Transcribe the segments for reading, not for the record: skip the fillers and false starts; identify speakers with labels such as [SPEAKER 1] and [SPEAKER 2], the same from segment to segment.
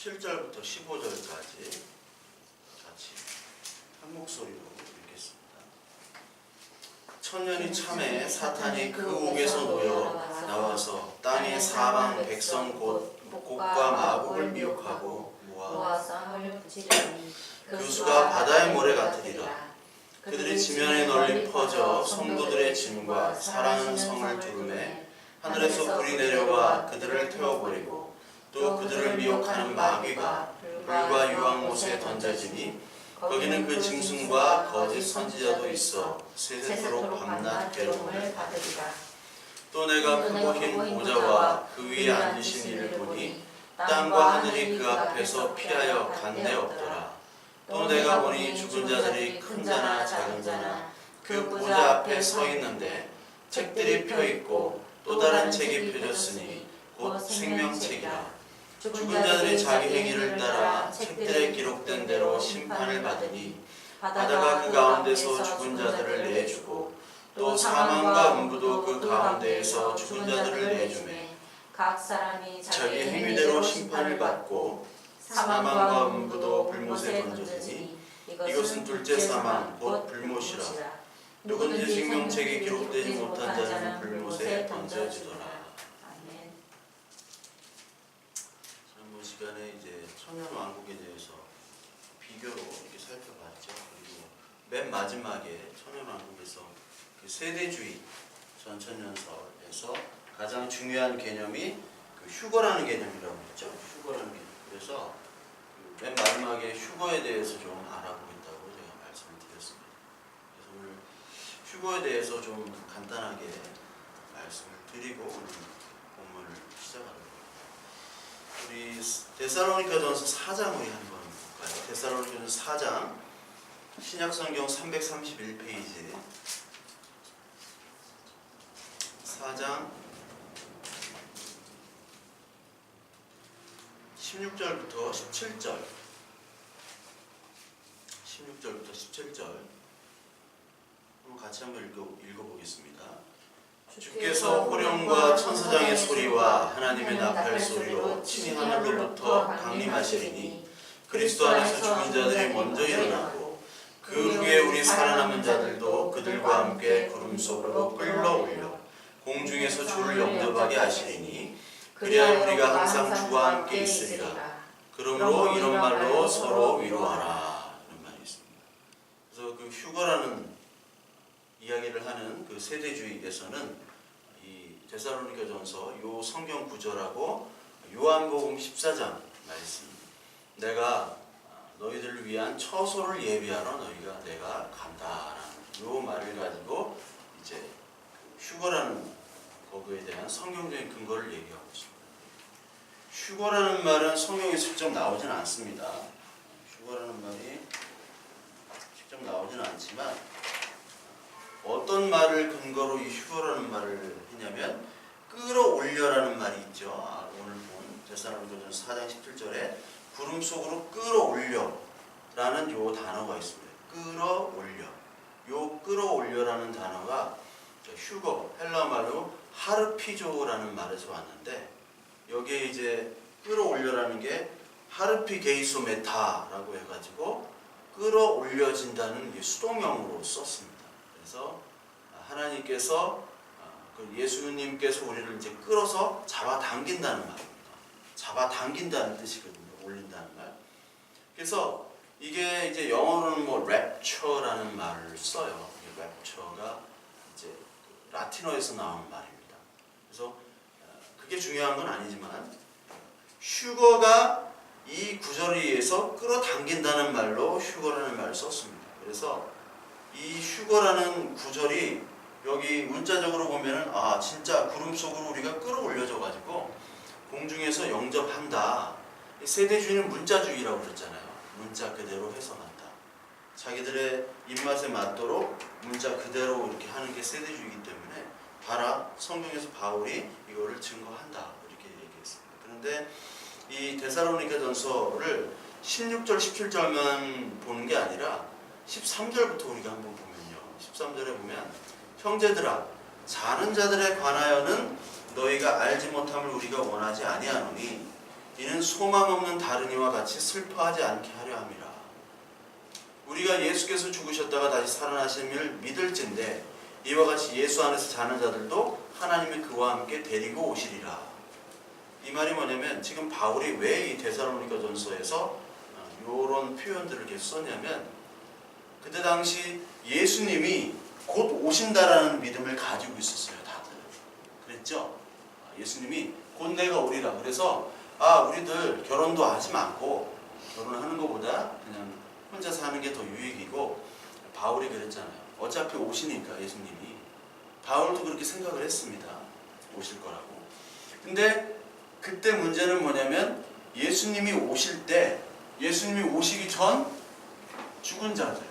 [SPEAKER 1] 17절부터 15절까지 같이 한 목소리로 읽겠습니다. 천년이 참에 사탄이 그 옥에서 놓여 나와서 땅의 사방 백성 곧 곡과 마곡을 미혹하고 모아
[SPEAKER 2] 쌍을 붙이려니
[SPEAKER 1] 그 수가 바다의 모래 같으리라. 그들이 지면에 널리 퍼져 성도들의 짐과 사랑하는 성을 두르매 하늘에서 불이 내려와 그들을 태워버리고 또 그들을 미혹하는 마귀가 불과 유황못에 던져지니 거기는 그 짐승과 거짓 선지자도 있어 세세토록 밤낮 괴로움을
[SPEAKER 2] 받으리라.
[SPEAKER 1] 또 내가 크고 흰 보좌와 그 위에 앉으신 이를 보니 땅과 하늘이 그 앞에서 피하여 간데 없더라. 또 내가 보니 죽은 자들이 큰 자나 작은 자나 그 보좌 앞에 서 있는데 책들이 펴 있고 또 다른 책이 펴졌으니 곧 생명책이라. 죽은 자들이 자기 행위를 따라 책들에 기록된 대로 심판을 받으니 바다가 그 가운데서 죽은 자들을 내주고 또 사망과 음부도 그 가운데에서 죽은 자들을 내주매
[SPEAKER 2] 각 사람이
[SPEAKER 1] 자기 행위대로 심판을 받고 사망과 음부도 불못에 던져지니 이것은 둘째 사망 곧 불못이라. 누구든지 생명책에 기록되지 못한 자는 불못에 던져지더라.
[SPEAKER 2] 아멘.
[SPEAKER 1] 지난번 시간에 이제 천년왕국에 대해서 비교로 이렇게 살펴봤죠. 그리고 맨 마지막에 천년왕국에서 그 세대주의 전천년설에서 가장 중요한 개념이 그 휴거라는 개념이라고 했죠. 휴거라는 개념. 그래서 그 맨 마지막에 휴거에 대해서 좀 알아보겠다고 제가 말씀을 드렸습니다. 그래서 오늘 휴거에 대해서 좀 간단하게 말씀을 드리고 오늘 본문을 시작하도록 합니다. 우리 데살로니가전서 4장 우리 한번 볼까요? 데살로니가전서 4장 신약성경 331페이지 4장 16절부터 17절 16절부터 17절 한번 같이 한번 읽어보겠습니다. 주께서 호령과 천사장의 소리와 하나님의 나팔 소리로 친히 하늘로부터 강림하시리니 그리스도 안에서 죽은 자들이 먼저 일어나고 그 후에 우리 살아남은 자들도 그들과 함께 구름 속으로 끌러올려 공중에서 주를 영접하게 하시리니 그리하여 우리가 항상 주와 함께 있으리라. 그러므로 이런 말로 서로 위로하라. 이런 말이 있습니다. 그래서 그 휴거라는 이야기를 하는 그 세대주의에서는 이 데살로니가전서 요 성경 구절하고 요한복음 14장 말씀, 내가 너희들을 위한 처소를 예비하러 내가 간다라는 요 말을 가지고 이제 휴거라는 거기에 대한 성경적인 근거를 얘기하고 있습니다. 휴거라는 말은 성경에 직접 나오진 않습니다. 휴거라는 말이 직접 나오진 않지만 어떤 말을 근거로 이 휴거라는 말을 했냐면 끌어올려라는 말이 있죠. 오늘 본 데살로니가전서 4장 17절에 구름 속으로 끌어올려라는 요 단어가 있습니다. 끌어올려. 요 끌어올려라는 단어가 휴거, 헬라말로 하르피조라는 말에서 왔는데 여기에 이제 끌어올려라는 게 하르피게이소메타라고 해가지고 끌어올려진다는 수동형으로 썼습니다. 그래서 하나님께서 예수님께서 우리를 이제 끌어서 잡아당긴다는 말입니다. 잡아당긴다는 뜻이거든요. 올린다는 말. 그래서 이게 이제 영어로는 뭐 랩처라는 말을 써요. 랩처가 이제 라틴어에서 나온 말입니다. 그래서 그게 중요한 건 아니지만 휴거가 이 구절에 의해서 끌어당긴다는 말로 휴거라는 말을 썼습니다. 그래서 이 휴거라는 구절이 여기 문자적으로 보면은 진짜 구름 속으로 우리가 끌어올려져 가지고 공중에서 영접한다. 세대주의는 문자주의라고 그랬잖아요. 문자 그대로 해석한다. 자기들의 입맛에 맞도록 문자 그대로 이렇게 하는 게 세대주의이기 때문에 봐라, 성경에서 바울이 이거를 증거한다 이렇게 얘기했습니다. 그런데 이 데살로니가전서를 16절 17절만 보는 게 아니라 13절부터 우리가 한번 보면요, 13절에 보면 형제들아 자는 자들에 관하여는 너희가 알지 못함을 우리가 원하지 아니하노니 이는 소망 없는 다른이와 같이 슬퍼하지 않게 하려 함이라. 우리가 예수께서 죽으셨다가 다시 살아나심을 믿을진데 이와 같이 예수 안에서 자는 자들도 하나님이 그와 함께 데리고 오시리라. 이 말이 뭐냐면 지금 바울이 왜 이 데살로니가 전서에서 이런 표현들을 계속 썼냐면 그때 당시 예수님이 곧 오신다라는 믿음을 가지고 있었어요. 다들 그랬죠. 예수님이 곧 내가 오리라. 그래서 우리들 결혼도 하지 않고 결혼하는 것보다 그냥 혼자 사는 게 더 유익이고, 바울이 그랬잖아요. 어차피 오시니까 예수님이. 바울도 그렇게 생각을 했습니다. 오실 거라고. 근데 그때 문제는 뭐냐면 예수님이 오실 때, 예수님이 오시기 전 죽은 자들,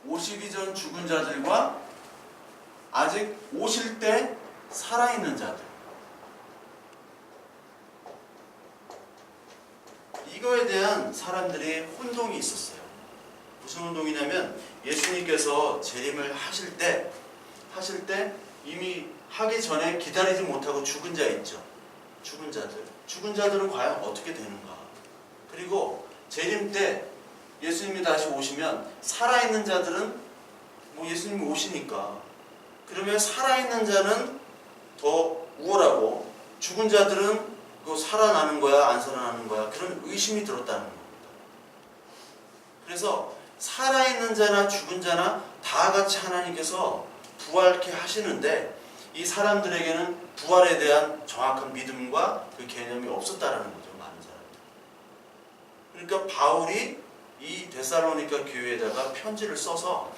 [SPEAKER 1] 오시기 전 죽은 자들과 아직 오실 때 살아있는 자들, 이거에 대한 사람들의 혼동이 있었어요. 무슨 혼동이냐면 예수님께서 재림을 하실 때 이미 하기 전에 기다리지 못하고 죽은 자 있죠. 죽은 자들은 과연 어떻게 되는가. 그리고 재림 때 예수님이 다시 오시면 살아있는 자들은 예수님이 오시니까 그러면 살아있는 자는 더 우월하고 죽은 자들은 살아나는 거야 안 살아나는 거야, 그런 의심이 들었다는 겁니다. 그래서 살아있는 자나 죽은 자나 다 같이 하나님께서 부활케 하시는데 이 사람들에게는 부활에 대한 정확한 믿음과 그 개념이 없었다라는 거죠. 많은 사람들. 그러니까 바울이 이 데살로니가 교회에다가 편지를 써서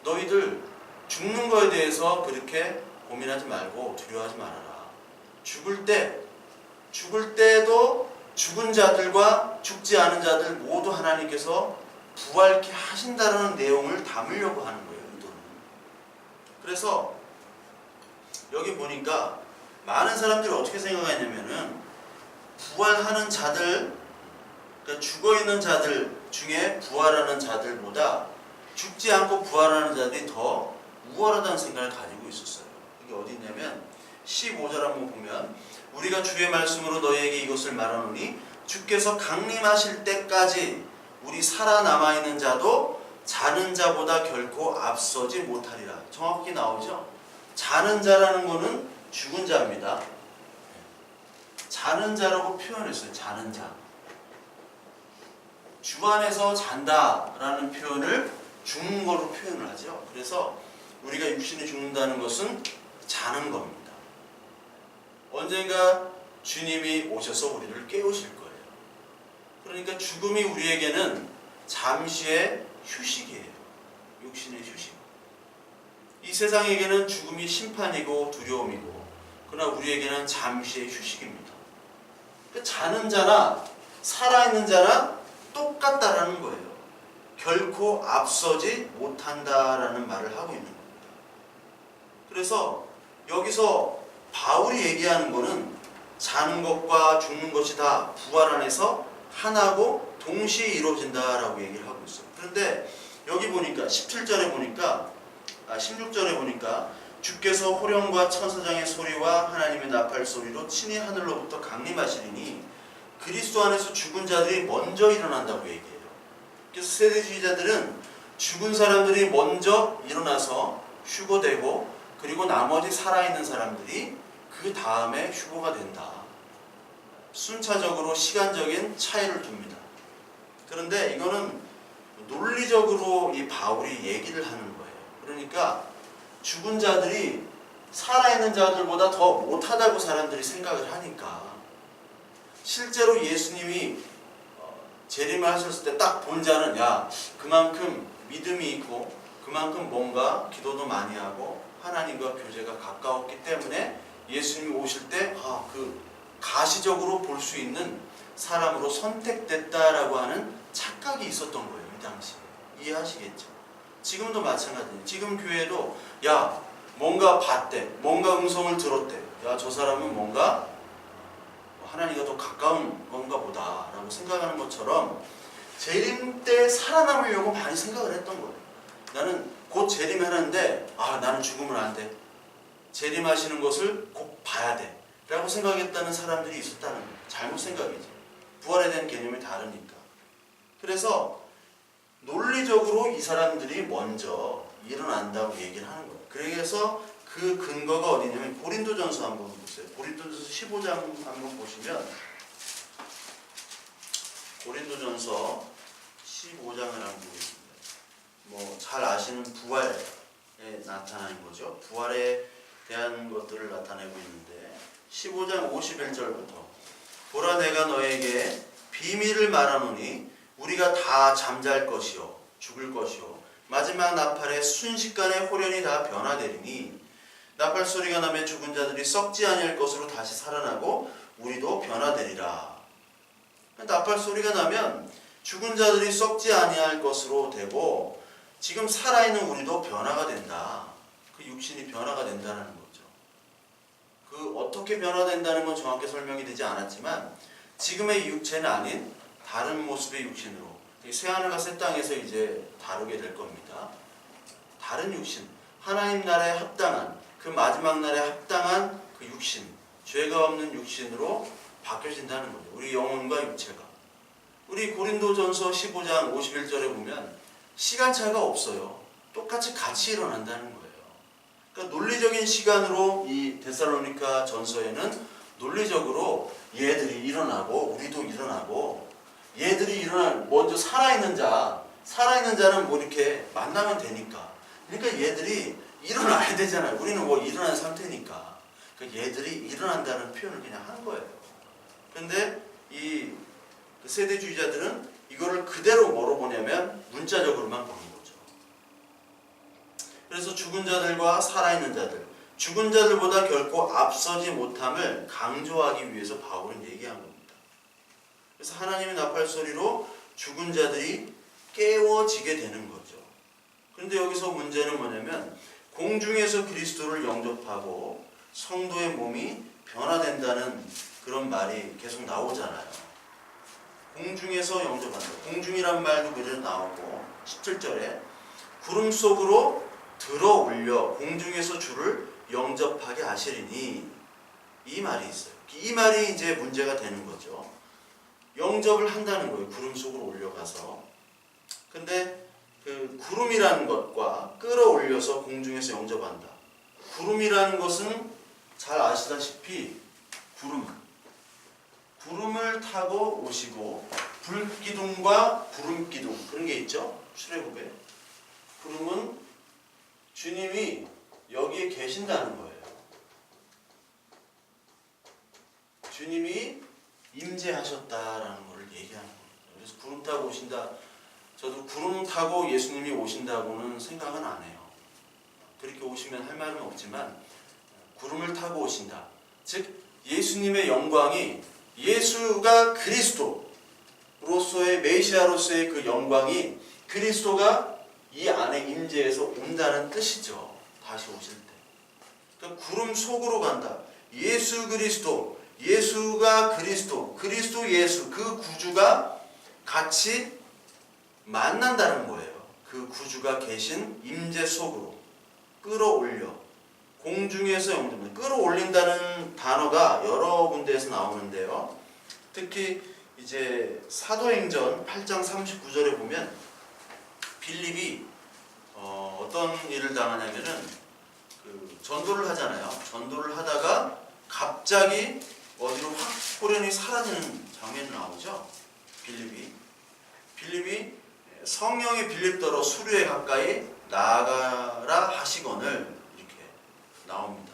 [SPEAKER 1] 너희들 죽는 거에 대해서 그렇게 고민하지 말고 두려워하지 말아라. 죽을 때도 죽은 자들과 죽지 않은 자들 모두 하나님께서 부활케 하신다는 내용을 담으려고 하는 거예요. 의도는. 그래서 여기 보니까 많은 사람들이 어떻게 생각하냐면은 부활하는 자들, 그러니까 죽어있는 자들 중에 부활하는 자들보다 죽지 않고 부활하는 자들이 더 우월하다는 생각을 가지고 있었어요. 이게 어디 있냐면 15절 한번 보면 우리가 주의 말씀으로 너희에게 이것을 말하노니 주께서 강림하실 때까지 우리 살아남아있는 자도 자는 자보다 결코 앞서지 못하리라. 정확하게 나오죠? 자는 자라는 거는 죽은 자입니다. 자는 자라고 표현했어요. 자는 자. 주 안에서 잔다라는 표현을 죽는 걸로 표현을 하죠. 그래서 우리가 육신이 죽는다는 것은 자는 겁니다. 언젠가 주님이 오셔서 우리를 깨우실 거예요. 그러니까 죽음이 우리에게는 잠시의 휴식이에요. 육신의 휴식. 이 세상에게는 죽음이 심판이고 두려움이고, 그러나 우리에게는 잠시의 휴식입니다. 그러니까 자는 자나 살아있는 자나 똑같다라는 거예요. 결코 앞서지 못한다라는 말을 하고 있는 겁니다. 그래서 여기서 바울이 얘기하는 거는 자는 것과 죽는 것이 다 부활 안에서 하나고 동시에 이루어진다라고 얘기를 하고 있어요. 그런데 여기 보니까 16절에 보니까 주께서 호령과 천사장의 소리와 하나님의 나팔 소리로 친히 하늘로부터 강림하시리니 그리스도 안에서 죽은 자들이 먼저 일어난다고 얘기해요. 그래서 세대주의자들은 죽은 사람들이 먼저 일어나서 휴거되고 그리고 나머지 살아있는 사람들이 그 다음에 휴거가 된다. 순차적으로 시간적인 차이를 둡니다. 그런데 이거는 논리적으로 이 바울이 얘기를 하는 거예요. 그러니까 죽은 자들이 살아있는 자들보다 더 못하다고 사람들이 생각을 하니까 실제로 예수님이 재림을 하셨을 때 딱 본 자는 그만큼 믿음이 있고 그만큼 뭔가 기도도 많이 하고 하나님과 교제가 가까웠기 때문에 예수님이 오실 때 가시적으로 볼 수 있는 사람으로 선택됐다라고 하는 착각이 있었던 거예요. 이 당시에. 이해하시겠죠? 지금도 마찬가지예요. 지금 교회도 뭔가 봤대. 뭔가 음성을 들었대. 저 사람은 뭔가 하나님과 더 가까운 건가 보다 라고 생각하는 것처럼 재림 때 살아남으려고 많이 생각을 했던 거예요. 나는 곧 재림하는데 나는 죽으면 안 돼. 재림하시는 것을 꼭 봐야 돼. 라고 생각했다는 사람들이 있었다는 거예요. 잘못 생각이죠. 부활에 대한 개념이 다르니까. 그래서 논리적으로 이 사람들이 먼저 일어난다고 얘기를 하는 거예요. 그래서 그 근거가 어디냐면 고린도전서 한번 보세요. 고린도전서 15장 한번 보시면 고린도전서 15장을 한번 보겠습니다. 뭐 잘 아시는 부활에 나타나는 거죠. 부활에 대한 것들을 나타내고 있는데 15장 51절부터 보라 내가 너에게 비밀을 말하노니 우리가 다 잠잘 것이요 죽을 것이요 마지막 나팔에 순식간에 호련히 다 변화되리니 나팔 소리가 나면 죽은 자들이 썩지 아니할 것으로 다시 살아나고 우리도 변화되리라. 나팔 소리가 나면 죽은 자들이 썩지 아니할 것으로 되고 지금 살아있는 우리도 변화가 된다. 그 육신이 변화가 된다는 거죠. 그 어떻게 변화된다는 건 정확히 설명이 되지 않았지만 지금의 육체는 아닌 다른 모습의 육신으로 새하늘과 새 땅에서 이제 다루게 될 겁니다. 다른 육신, 하나님 나라에 합당한 그 마지막 날에 합당한 그 육신, 죄가 없는 육신으로 바뀌어진다는 거죠. 우리 영혼과 육체가. 우리 고린도전서 15장 51절에 보면 시간차가 없어요. 똑같이 같이 일어난다는 거예요. 그러니까 논리적인 시간으로 이 데살로니가 전서에는 논리적으로 얘들이 일어나고 우리도 일어나고 얘들이 먼저 살아있는 자는 뭐 이렇게 만나면 되니까. 그러니까 얘들이 일어나야 되잖아요. 우리는 뭐 일어난 상태니까. 그러니까 얘들이 일어난다는 표현을 그냥 한 거예요. 그런데 이 세대주의자들은 이거를 그대로 뭐로 보냐면 문자적으로만 보는 거죠. 그래서 죽은 자들과 살아있는 자들, 죽은 자들보다 결코 앞서지 못함을 강조하기 위해서 바울은 얘기한 겁니다. 그래서 하나님의 나팔 소리로 죽은 자들이 깨워지게 되는 거죠. 그런데 여기서 문제는 뭐냐면 공중에서 그리스도를 영접하고 성도의 몸이 변화된다는 그런 말이 계속 나오잖아요. 공중에서 영접한다. 공중이란 말도 그대로 나오고 17절에 구름 속으로 들어 올려 공중에서 주를 영접하게 하시리니 이 말이 있어요. 이 말이 이제 문제가 되는 거죠. 영접을 한다는 거예요. 구름 속으로 올려가서. 근데 그 구름이라는 것과 끌어올려서 공중에서 영접한다. 구름이라는 것은 잘 아시다시피 구름을 타고 오시고 불기둥과 구름기둥 그런 게 있죠. 출애굽에 구름은 주님이 여기에 계신다는 거예요. 주님이 임재하셨다라는 것을 얘기하는 거예요. 그래서 구름 타고 오신다. 저도 구름 타고 예수님이 오신다고는 생각은 안 해요. 그렇게 오시면 할 말은 없지만 구름을 타고 오신다. 즉 예수님의 영광이 예수가 그리스도로서의 메시아로서의 그 영광이 그리스도가 이 안에 임재해서 온다는 뜻이죠. 다시 오실 때. 그러니까 구름 속으로 간다. 예수 그리스도, 예수가 그리스도, 그리스도 예수 그 구주가 같이 만난다는 거예요. 그 구주가 계신 임재 속으로 끌어올려 공중에서 영접한다. 끌어올린다는 단어가 여러 군데에서 나오는데요. 특히 이제 사도행전 8장 39절에 보면 빌립이 어떤 일을 당하냐면은 그 전도를 하잖아요. 전도를 하다가 갑자기 어디로 확 호련히 사라지는 장면이 나오죠. 빌립이 성령이 빌립더러 수류에 가까이 나아가라 하시거늘 이렇게 나옵니다.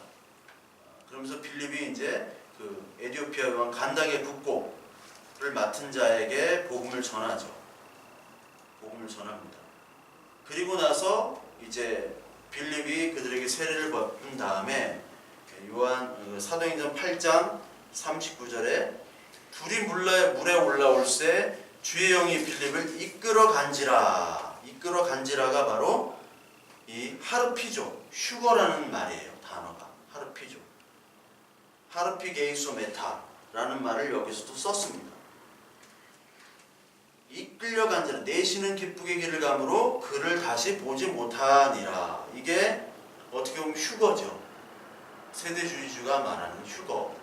[SPEAKER 1] 그러면서 빌립이 이제 그 에티오피아 왕 간다게 국고를 맡은 자에게 복음을 전하죠. 복음을 전합니다. 그리고 나서 이제 빌립이 그들에게 세례를 받은 다음에 사도행전 8장 39절에 둘이 물에 올라올새 주의 영이 빌립을 이끌어 간지라가 바로 이 하르피조, 휴거라는 말이에요. 단어가 하르피조, 하르피게이소 메타라는 말을 여기서도 썼습니다. 이끌려 간지라 내시는 기쁘게 길을 감으로 그를 다시 보지 못하니라. 이게 어떻게 보면 휴거죠. 세대주의주가 말하는 휴거.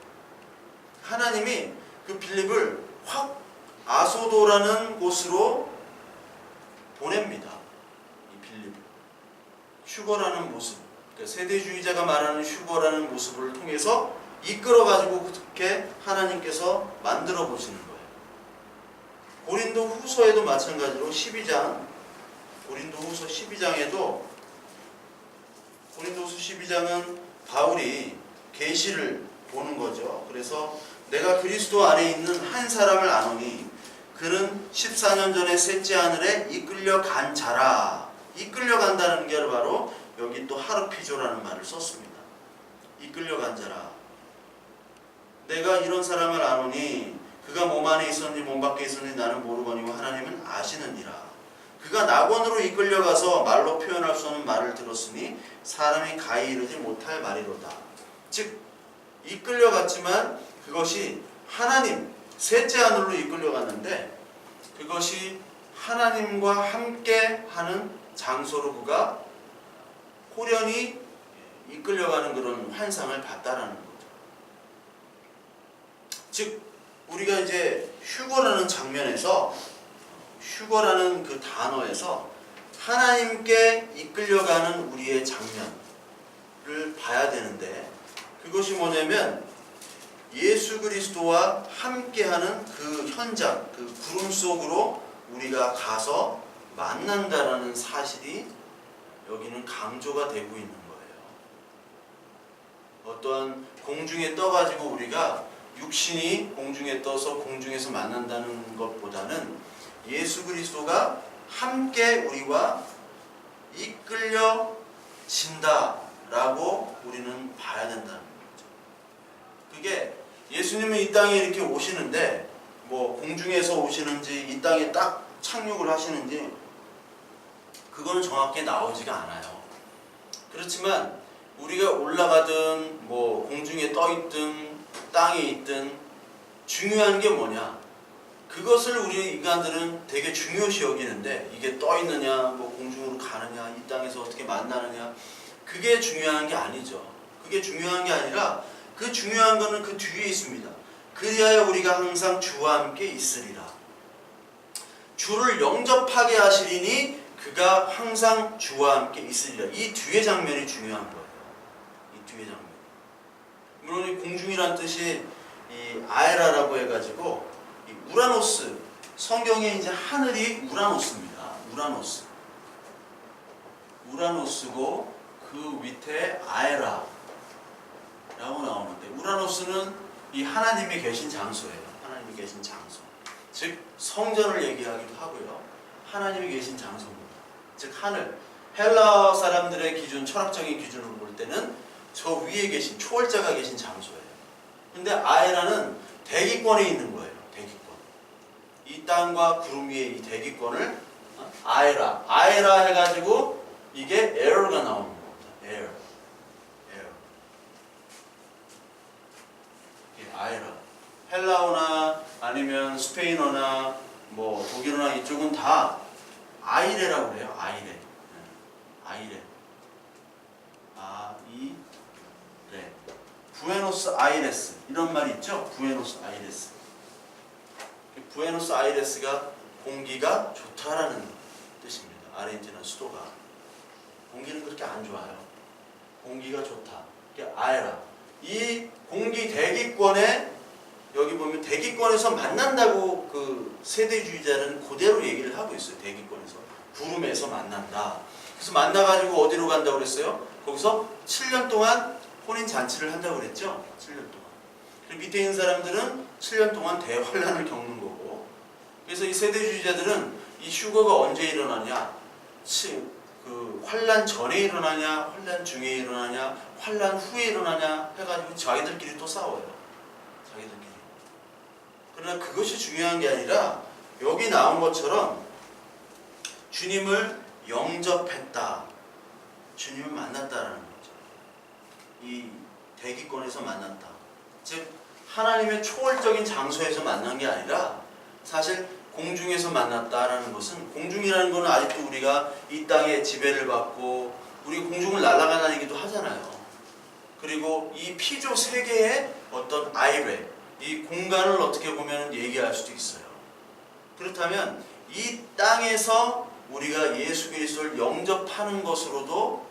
[SPEAKER 1] 하나님이 그 빌립을 확 아소도라는 곳으로 보냅니다. 이 빌립을. 휴거라는 모습, 그러니까 세대주의자가 말하는 휴거라는 모습을 통해서 이끌어가지고 그렇게 하나님께서 만들어 보시는 거예요. 고린도 후서에도 마찬가지로 12장, 고린도 후서 12장에도, 고린도 후서 12장은 바울이 계시를 보는 거죠. 그래서 내가 그리스도 안에 있는 한 사람을 아노니 그는 14년 전에 셋째 하늘에 이끌려간 자라. 이끌려간다는 게 바로 여기 또 하르피조라는 말을 썼습니다. 이끌려간 자라. 내가 이런 사람을 아노니 그가 몸 안에 있었는지 몸 밖에 있었는지 나는 모르거니와 하나님은 아시느니라. 그가 낙원으로 이끌려가서 말로 표현할 수 없는 말을 들었으니 사람이 가히 이르지 못할 말이로다. 즉 이끌려갔지만 그것이 하나님, 셋째 하늘로 이끌려갔는데 그것이 하나님과 함께 하는 장소로 그가 호련히 이끌려가는 그런 환상을 봤다라는 거죠. 즉 우리가 이제 휴거라는 장면에서, 휴거라는 그 단어에서 하나님께 이끌려가는 우리의 장면을 봐야 되는데, 그것이 뭐냐면 예수 그리스도와 함께하는 그 현장, 그 구름 속으로 우리가 가서 만난다라는 사실이 여기는 강조가 되고 있는 거예요. 어떠한 공중에 떠가지고 우리가 육신이 공중에 떠서 공중에서 만난다는 것보다는 예수 그리스도가 함께 우리와 이끌려진다라고 우리는 봐야 된다는 거죠. 그게 예수님은 이 땅에 이렇게 오시는데 뭐 공중에서 오시는지 이 땅에 딱 착륙을 하시는지 그거는 정확히 나오지가 않아요. 그렇지만 우리가 올라가든 뭐 공중에 떠 있든 땅에 있든 중요한 게 뭐냐? 그것을 우리 인간들은 되게 중요시 여기는데, 이게 떠 있느냐, 뭐 공중으로 가느냐, 이 땅에서 어떻게 만나느냐, 그게 중요한 게 아니죠. 그게 중요한 게 아니라 그 중요한 거는 그 뒤에 있습니다. 그리하여 우리가 항상 주와 함께 있으리라. 주를 영접하게 하시리니 그가 항상 주와 함께 있으리라. 이 뒤의 장면이 중요한 거예요. 이 뒤의 장면. 물론 이 공중이란 뜻이 이 아에라라고 해가지고 이 우라노스, 성경에 이제 하늘이 우라노스입니다. 우라노스. 우라노스고 그 밑에 아에라라고 나오는데, 우라노스는 이 하나님이 계신 장소예요. 하나님이 계신 장소. 즉 성전을 얘기하기도 하고요. 하나님이 계신 장소입니다. 즉 하늘. 헬라 사람들의 기준, 철학적인 기준으로 볼 때는 저 위에 계신 초월자가 계신 장소예요. 근데 아에라는 대기권에 있는 거예요. 대기권. 이 땅과 구름 위에 이 대기권을 아에라 해가지고 이게 에어가 나오는 겁니다. 에어. 이게 아에라. 헬라어나 아니면 스페인어나 뭐 독일어나 이쪽은 다 아이레라고 그래요. 아이레. 아이레. 아이레. 부에노스 아이레스 이런 말이 있죠. 부에노스 아이레스. 부에노스 아이레스가 공기가 좋다라는 뜻입니다. 아르헨티나 수도가. 공기는 그렇게 안 좋아요. 공기가 좋다. 이게 아에라. 이 공기 대기권에, 여기 보면 대기권에서 만난다고 그 세대주의자는 그대로 얘기를 하고 있어요. 대기권에서. 구름에서 만난다. 그래서 만나가지고 어디로 간다고 그랬어요? 거기서 7년 동안 혼인잔치를 한다고 그랬죠? 7년 동안. 그리고 밑에 있는 사람들은 7년 동안 대환란을 겪는 거고. 그래서 이 세대주의자들은 이 휴거가 언제 일어나냐? 그 환란 전에 일어나냐? 환란 중에 일어나냐? 환란 후에 일어나냐? 해가지고 자기들끼리 또 싸워요. 자기들끼리. 그러나 그것이 중요한 게 아니라 여기 나온 것처럼 주님을 영접했다. 주님을 만났다라는 거죠. 이 대기권에서 만났다. 즉 하나님의 초월적인 장소에서 만난 게 아니라 사실 공중에서 만났다라는 것은, 공중이라는 것은 아직도 우리가 이 땅에 지배를 받고 우리 공중을 날아다니기도 하잖아요. 그리고 이 피조 세계의 어떤 아이레, 이 공간을 어떻게 보면 얘기할 수도 있어요. 그렇다면 이 땅에서 우리가 예수 그리스도를 영접하는 것으로도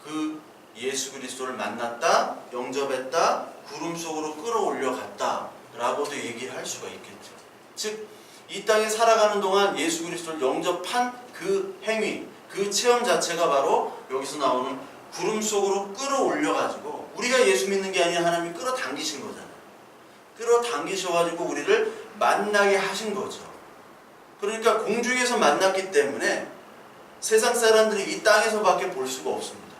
[SPEAKER 1] 그 예수 그리스도를 만났다, 영접했다, 구름 속으로 끌어올려 갔다 라고도 얘기를 할 수가 있겠죠. 즉, 이 땅에 살아가는 동안 예수 그리스도를 영접한 그 행위, 그 체험 자체가 바로 여기서 나오는 구름 속으로 끌어올려 가지고 우리가 예수 믿는 게 아니라 하나님이 끌어당기신 거잖아요. 끌어당기셔가지고 우리를 만나게 하신 거죠. 그러니까 공중에서 만났기 때문에 세상 사람들이 이 땅에서밖에 볼 수가 없습니다.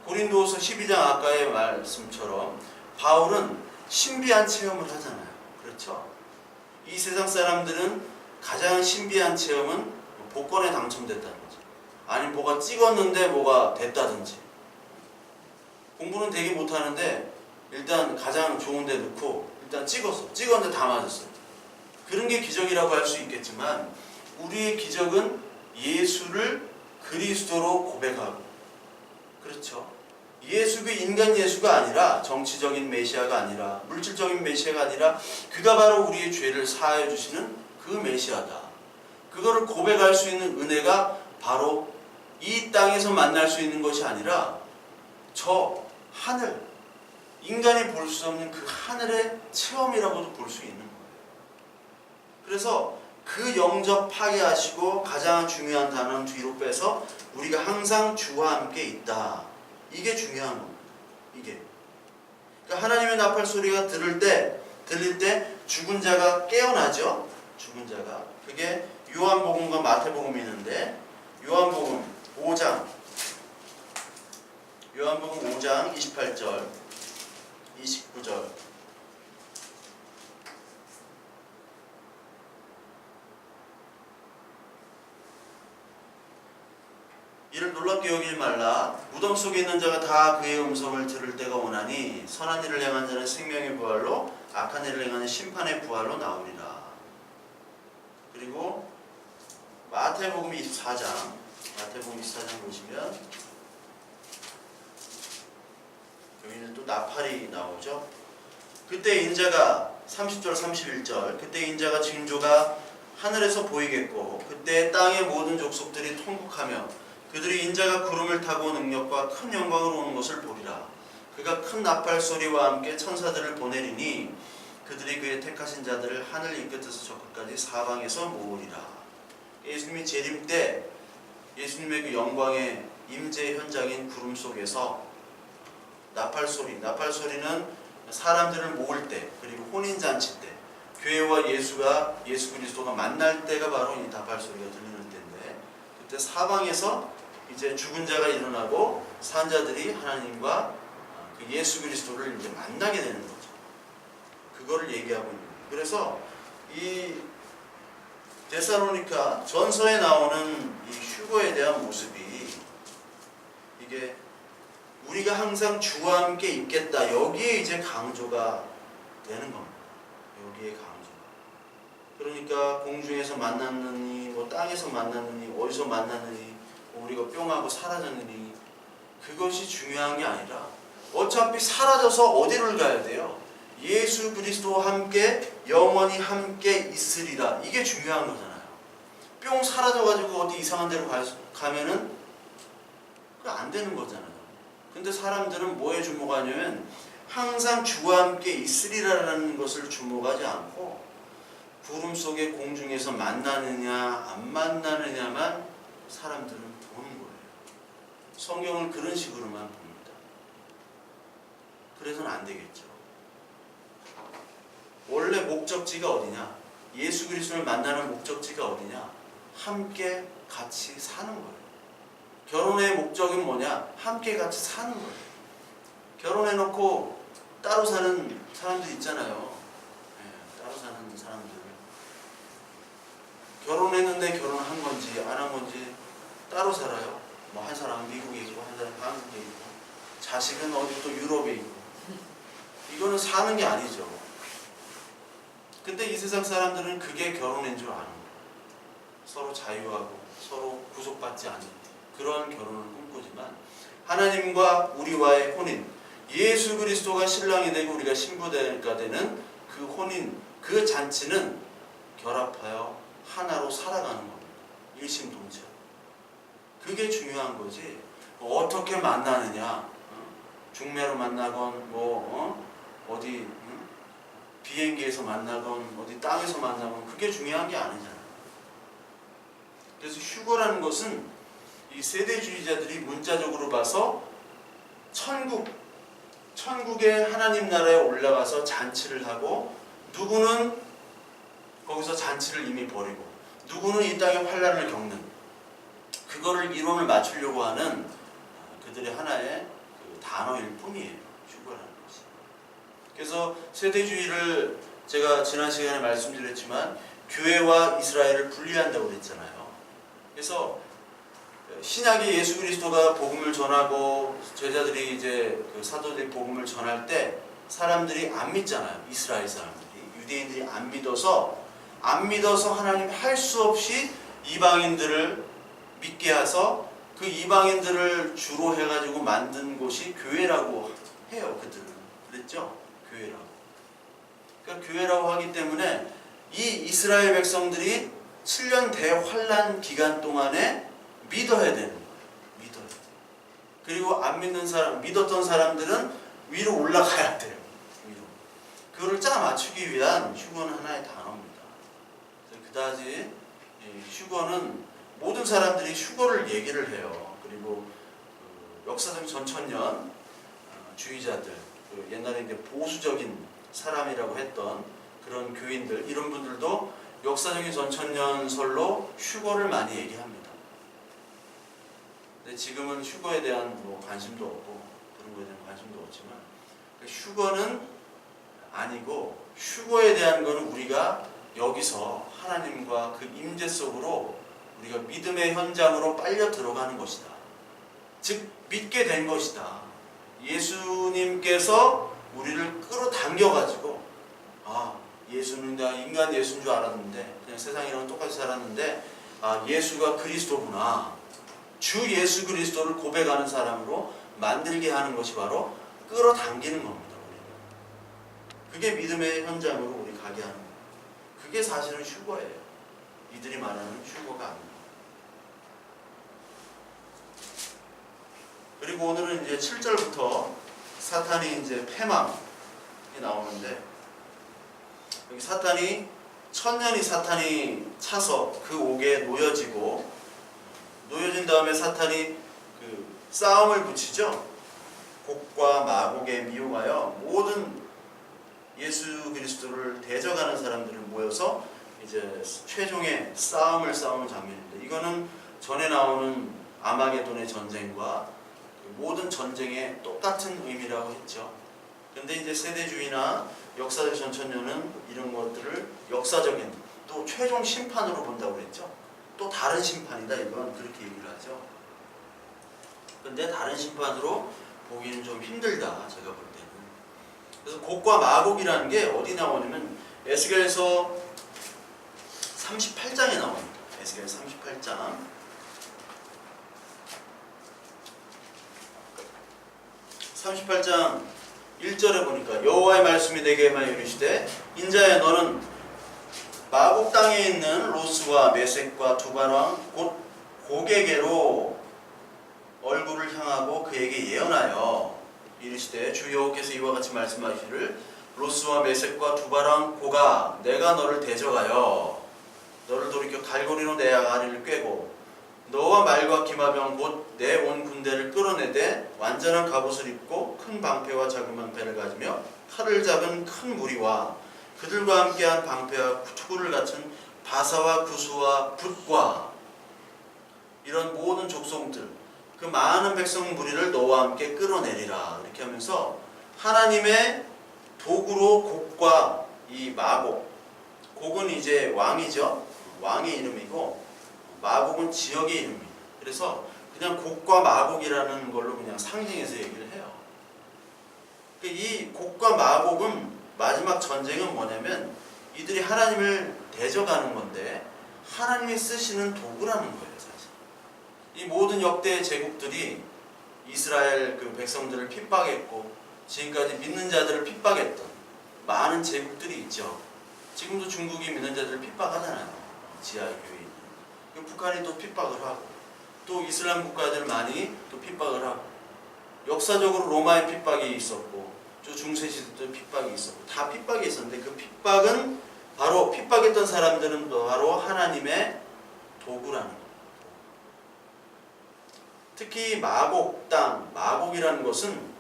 [SPEAKER 1] 고린도후서 12장 아까의 말씀처럼 바울은 신비한 체험을 하잖아요. 그렇죠? 이 세상 사람들은 가장 신비한 체험은 복권에 당첨됐다는 거죠. 아니면 뭐가 찍었는데 뭐가 됐다든지. 공부는 되게 못하는데 일단 가장 좋은 데 넣고 일단 찍었는데 다 맞았어요. 그런 게 기적이라고 할 수 있겠지만 우리의 기적은 예수를 그리스도로 고백하고, 그렇죠? 예수가 인간 예수가 아니라 정치적인 메시아가 아니라 물질적인 메시아가 아니라 그가 바로 우리의 죄를 사하여 주시는 그 메시아다. 그거를 고백할 수 있는 은혜가 바로 이 땅에서 만날 수 있는 것이 아니라 저 하늘, 인간이 볼 수 없는 그 하늘의 체험이라고도 볼 수 있는 거예요. 그래서 그 영접하게 하시고 가장 중요한 단어는 뒤로 빼서 우리가 항상 주와 함께 있다. 이게 중요한 겁니다. 이게. 그러니까 하나님의 나팔 소리가 들릴 때 죽은 자가 깨어나죠. 죽은 자가. 그게 요한복음과 마태복음이 있는데 요한복음 5장 28절 29절 이를 놀랍게 여기지 말라. 무덤 속에 있는 자가 다 그의 음성을 들을 때가 오나니 선한 일을 행한 자는 생명의 부활로 악한 일을 행하는 심판의 부활로 나오리라. 그리고 마태복음 24장 보시면 여기는 또 나팔이 나오죠. 그때 인자가 30절 31절 그때 인자가 징조가 하늘에서 보이겠고 그때 땅의 모든 족속들이 통곡하며 그들이 인자가 구름을 타고 능력과 큰 영광으로 오는 것을 보리라. 그가 큰 나팔 소리와 함께 천사들을 보내리니 그들이 그의 택하신 자들을 하늘 이 끝에서 저 끝까지 사방에서 모으리라. 예수님이 재림 때 예수님의 그 영광의 임재 현장인 구름 속에서 나팔 소리는 사람들을 모을 때 그리고 혼인잔치 때 교회와 예수 그리스도가 만날 때가 바로 이 나팔 소리가 들리는 때인데 그때 사방에서 이제 죽은 자가 일어나고 산 자들이 하나님과 그 예수 그리스도를 이제 만나게 되는 거죠. 그거를 얘기하고 있는 거예요. 그래서 이 데살로니가 전서에 나오는 이 휴거에 대한 모습이 이게 우리가 항상 주와 함께 있겠다. 여기에 이제 강조가 되는 겁니다. 여기에 강조가. 그러니까 공중에서 만났느니 뭐 땅에서 만났느니 어디서 만났느니 우리가 뿅하고 사라졌느니 그것이 중요한 게 아니라 어차피 사라져서 어디를 가야 돼요? 예수 그리스도와 함께 영원히 함께 있으리라. 이게 중요한 거잖아요. 뿅 사라져가지고 어디 이상한 데로 가면은 그거 안 되는 거잖아요. 근데 사람들은 뭐에 주목하냐면 항상 주와 함께 있으리라는 것을 주목하지 않고 구름 속에 공중에서 만나느냐 안 만나느냐만 사람들은 보는 거예요. 성경을 그런 식으로만 봅니다. 그래서는 안 되겠죠. 원래 목적지가 어디냐? 예수 그리스도를 만나는 목적지가 어디냐? 함께 같이 사는 거예요. 결혼의 목적은 뭐냐? 함께 같이 사는 거예요. 결혼해놓고 따로 사는 사람들 있잖아요. 네, 따로 사는 사람들. 결혼했는데 결혼한 건지 안 한 건지 따로 살아요. 뭐 한 사람은 미국에 있고 한 사람은 한국에 있고 자식은 어디 또 유럽에 있고 이거는 사는 게 아니죠. 근데 이 세상 사람들은 그게 결혼인 줄 아는 거예요. 서로 자유하고 서로 구속받지 않는 그런 결혼을 꿈꾸지만 하나님과 우리와의 혼인, 예수 그리스도가 신랑이 되고 우리가 신부가 되는 그 혼인, 그 잔치는 결합하여 하나로 살아가는 겁니다. 일심동체. 그게 중요한 거지. 어떻게 만나느냐, 중매로 만나건 어디 비행기에서 만나건 어디 땅에서 만나건 그게 중요한 게 아니잖아요. 그래서 휴거라는 것은 이 세대주의자들이 문자적으로 봐서 천국의 하나님 나라에 올라가서 잔치를 하고, 누구는 거기서 잔치를 이미 벌이고 누구는 이 땅에 환난을 겪는, 그거를 이론을 맞추려고 하는 그들의 하나의 그 단어일 뿐이에요. 휴거라는 것이. 그래서 세대주의를 제가 지난 시간에 말씀드렸지만 교회와 이스라엘을 분리한다고 그랬잖아요. 그래서 신약의 예수 그리스도가 복음을 전하고 제자들이 이제 그 사도들이 복음을 전할 때 사람들이 안 믿잖아요. 이스라엘 사람들이, 유대인들이 안 믿어서 하나님 할 수 없이 이방인들을 믿게 해서 그 이방인들을 주로 해가지고 만든 곳이 교회라고 해요. 그들은 그랬죠. 교회라고. 그러니까 교회라고 하기 때문에 이 이스라엘 백성들이 7년 대환란 기간 동안에 믿어야 되는 거예요. 믿어야 돼요. 그리고 안 믿는 사람, 믿었던 사람들은 위로 올라가야 돼요. 위로. 그거를 짜 맞추기 위한 휴거는 하나의 단어입니다. 그다지 휴거는 모든 사람들이 휴거를 얘기를 해요. 그리고 역사적 전천년 주의자들, 옛날에 이제 보수적인 사람이라고 했던 그런 교인들, 이런 분들도 역사적인 전천년설로 휴거를 많이 얘기합니다. 근데 지금은 휴거에 대한 관심도 없고 그런 거에 대한 관심도 없지만, 휴거는 아니고, 휴거에 대한 거는 우리가 여기서 하나님과 그 임재 속으로 우리가 믿음의 현장으로 빨려 들어가는 것이다. 즉 믿게 된 것이다. 예수님께서 우리를 끌어당겨가지고, 예수는 내가 인간 예수인 줄 알았는데, 그냥 세상이랑 똑같이 살았는데, 예수가 그리스도구나, 주 예수 그리스도를 고백하는 사람으로 만들게 하는 것이 바로 끌어당기는 겁니다. 그게 믿음의 현장으로 우리 가게 하는 거예요. 그게 사실은 휴거예요. 이들이 말하는 휴거가 아닙니다. 그리고 오늘은 이제 7절부터 사탄이 이제 패망이 나오는데, 여기 사탄이 천년이 사탄이 차서 그 옥에 놓여진 다음에 사탄이 그 싸움을 붙이죠. 곡과 마곡에 미혹하여 모든 예수 그리스도를 대적하는 사람들을 모여서 이제 최종의 싸움을 싸우는 장면인데, 이거는 전에 나오는 아마게돈의 전쟁과 모든 전쟁의 똑같은 의미라고 했죠. 근데 이제 세대주의나 역사적 전천년은 이런 것들을 역사적인 또 최종 심판으로 본다고 그랬죠. 또 다른 심판이다, 이건 그렇게 얘기를 하죠. 근데 다른 심판으로 보기는 좀 힘들다, 제가 볼 때는. 그래서 곡과 마곡이라는 게 어디 나오냐면 에스겔서 38장에 나옵니다. 에스겔 38장 38장 1절에 보니까 여호와의 말씀이 내게 임하여 이르시되, 인자야 너는 마곡 땅에 있는 로스와 메섹과 두발왕 곧 곡에게로 얼굴을 향하고 그에게 예언하여 이르시되, 주 여호와께서 이와 같이 말씀하시기를 로스와 메섹과 두발왕 고가 내가 너를 대적하여 너를 돌이켜 갈고리로 내 아가리를 꿰고 너와 말과 기마병 곧 내 온 군대를 끌어내되 완전한 갑옷을 입고 큰 방패와 작은 방패를 가지며 칼을 잡은 큰 무리와 그들과 함께한 방패와 투구를 갖춘 바사와 구수와 붓과 이런 모든 족속들, 그 많은 백성 무리를 너와 함께 끌어내리라. 이렇게 하면서 하나님의 도구로 곡과 이 마곡, 곡은 이제 왕이죠. 왕의 이름이고 마곡은 지역의 이름입니다. 그래서 그냥 곡과 마곡이라는 걸로 그냥 상징해서 얘기를 해요. 이 곡과 마곡은 마지막 전쟁은 뭐냐면 이들이 하나님을 대적하는 건데 하나님이 쓰시는 도구라는 거예요. 사실 이 모든 역대 제국들이 이스라엘 그 백성들을 핍박했고 지금까지 믿는 자들을 핍박했던 많은 제국들이 있죠. 지금도 중국이 믿는 자들을 핍박하잖아요. 지하교인. 북한이 또 핍박을 하고, 또 이슬람 국가들 많이 또 핍박을 하고, 역사적으로 로마의 핍박이 있었고, 또 중세시대도 핍박이 있었고, 다 핍박이 있었는데 그 핍박은 바로 핍박했던 사람들은 바로 하나님의 도구라는 겁니다. 특히 마곡 땅, 마곡이라는 것은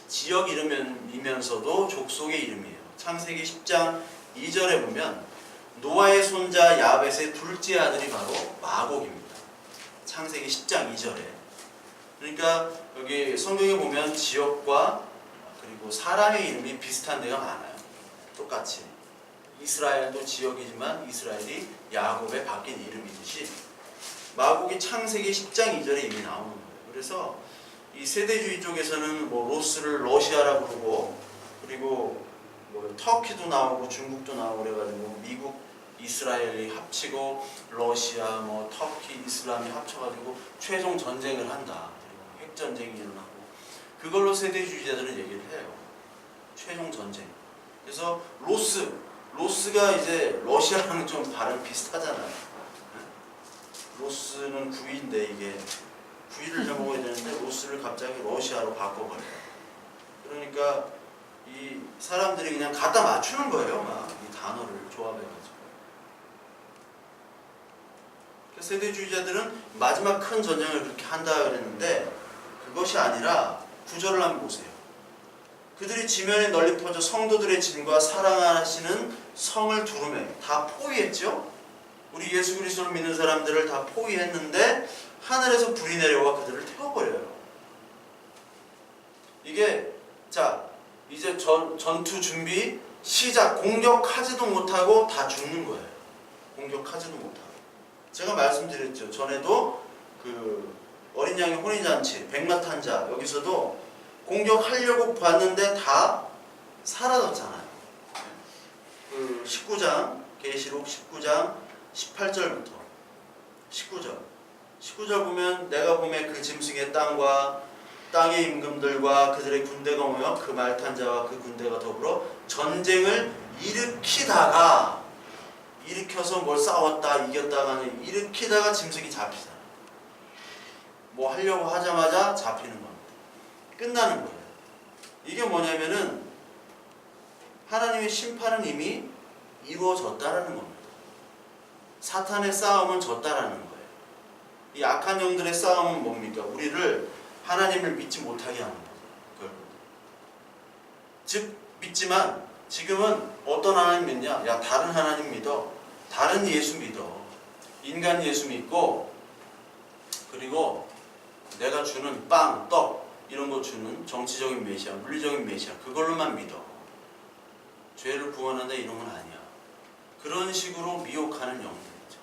[SPEAKER 1] 지역 이름이면서도 족속의 이름이에요. 창세기 10장 2절에 보면 노아의 손자 야벳의 둘째 아들이 바로 마곡입니다. 창세기 10장 2절에. 그러니까 여기 성경에 보면 지역과 그리고 사람의 이름이 비슷한 데가 많아요. 똑같이. 이스라엘도 지역이지만 이스라엘이 야곱의 바뀐 이름이듯이 마곡이 창세기 10장 2절에 이미 나오는 거예요. 그래서 이 세대주의 쪽에서는 뭐 로스를 러시아라 부르고, 그리고 뭐 터키도 나오고 중국도 나오고 그래가지고 미국, 이스라엘이 합치고 러시아, 뭐 터키, 이슬람이 합쳐가지고 최종 전쟁을 한다. 그리고 핵전쟁이 일어나고, 그걸로 세대주의자들은 얘기를 해요. 최종 전쟁. 그래서 로스가 이제 러시아랑 좀 발음 비슷하잖아요. 로스는 구이인데 이게 구이를 해먹어야 되는데 로스를 갑자기 러시아로 바꿔버려요. 그러니까 이 사람들이 그냥 갖다 맞추는 거예요. 막 이 단어를 조합해가지고. 세대주의자들은 마지막 큰 전쟁을 그렇게 한다 그랬는데 그것이 아니라 구절을 한번 보세요. 그들이 지면에 널리 퍼져 성도들의 짐과 사랑하시는 성을 두루매. 다 포위했죠. 우리 예수 그리스도를 믿는 사람들을 다 포위했는데 하늘에서 불이 내려와 그들을 태워버려요. 이게 자 이제 전투 준비 시작. 공격하지도 못하고 다 죽는 거예요. 공격하지도 못하고. 제가 말씀드렸죠. 전에도 그 어린 양의 혼인잔치 백마탄자 여기서도 공격하려고 봤는데 다 사라졌잖아요. 그 19장 계시록 19장 18절부터 19절 보면 내가 보면 그 짐승의 땅과 땅의 임금들과 그들의 군대가 모여 그 말탄 자와 그 군대가 더불어 전쟁을 일으켜서 뭘 싸웠다 이겼다가는 일으키다가 짐승이 잡히잖아요. 뭐 하려고 하자마자 잡히는 겁니다. 끝나는 거예요. 이게 뭐냐면은 하나님의 심판은 이미 이루어졌다라는 겁니다. 사탄의 싸움은 졌다라는 거예요. 이 악한 영들의 싸움은 뭡니까? 우리를 하나님을 믿지 못하게 하는 거예요. 즉 믿지만 지금은 어떤 하나님 믿냐? 야 다른 하나님 믿어. 다른 예수 믿어. 인간 예수 믿고 그리고 내가 주는 빵, 떡 이런 거 주는 정치적인 메시아, 물리적인 메시아 그걸로만 믿어. 죄를 구원한다 이런 건 아니야. 그런 식으로 미혹하는 영들이죠.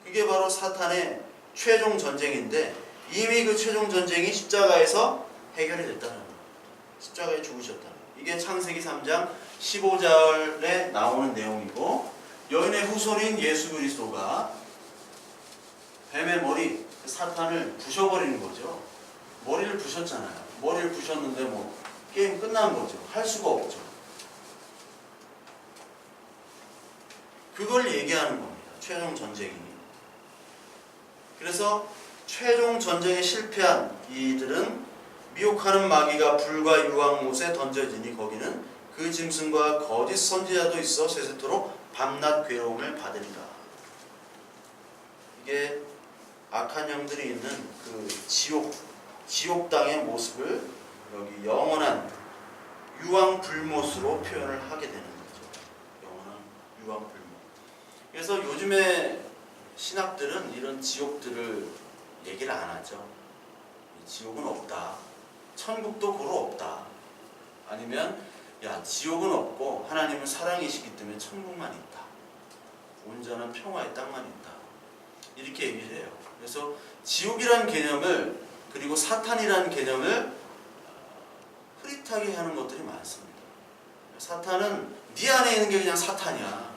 [SPEAKER 1] 그게 바로 사탄의 최종 전쟁인데 이미 그 최종 전쟁이 십자가에서 해결이 됐다는 거예요. 십자가에 죽으셨다는 거예요. 이게 창세기 3장 15절에 나오는 내용이고 여인의 후손인 예수 그리스도가 뱀의 머리, 사탄을 부셔버리는 거죠. 머리를 부셨잖아요. 머리를 부셨는데 뭐 게임 끝난 거죠. 할 수가 없죠. 그걸 얘기하는 겁니다. 최종 전쟁이. 그래서 최종 전쟁에 실패한 이들은 미혹하는 마귀가 불과 유황못에 던져지니 거기는 그 짐승과 거짓 선지자도 있어 세세토록 밤낮 괴로움을 받으리라. 이게 악한 영들이 있는 그 지옥 땅의 모습을 여기 영원한 유황불못으로 표현을 하게 되는 거죠. 영원한 유황불못. 그래서 요즘에 신학들은 이런 지옥들을 얘기를 안 하죠. 지옥은 없다. 천국도 고로 없다. 아니면 야 지옥은 없고 하나님은 사랑이시기 때문에 천국만 있다. 온전한 평화의 땅만 있다. 이렇게 얘기를 해요. 그래서 지옥이라는 개념을 그리고 사탄이라는 개념을 흐릿하게 하는 것들이 많습니다. 사탄은 네 안에 있는 게 그냥 사탄이야.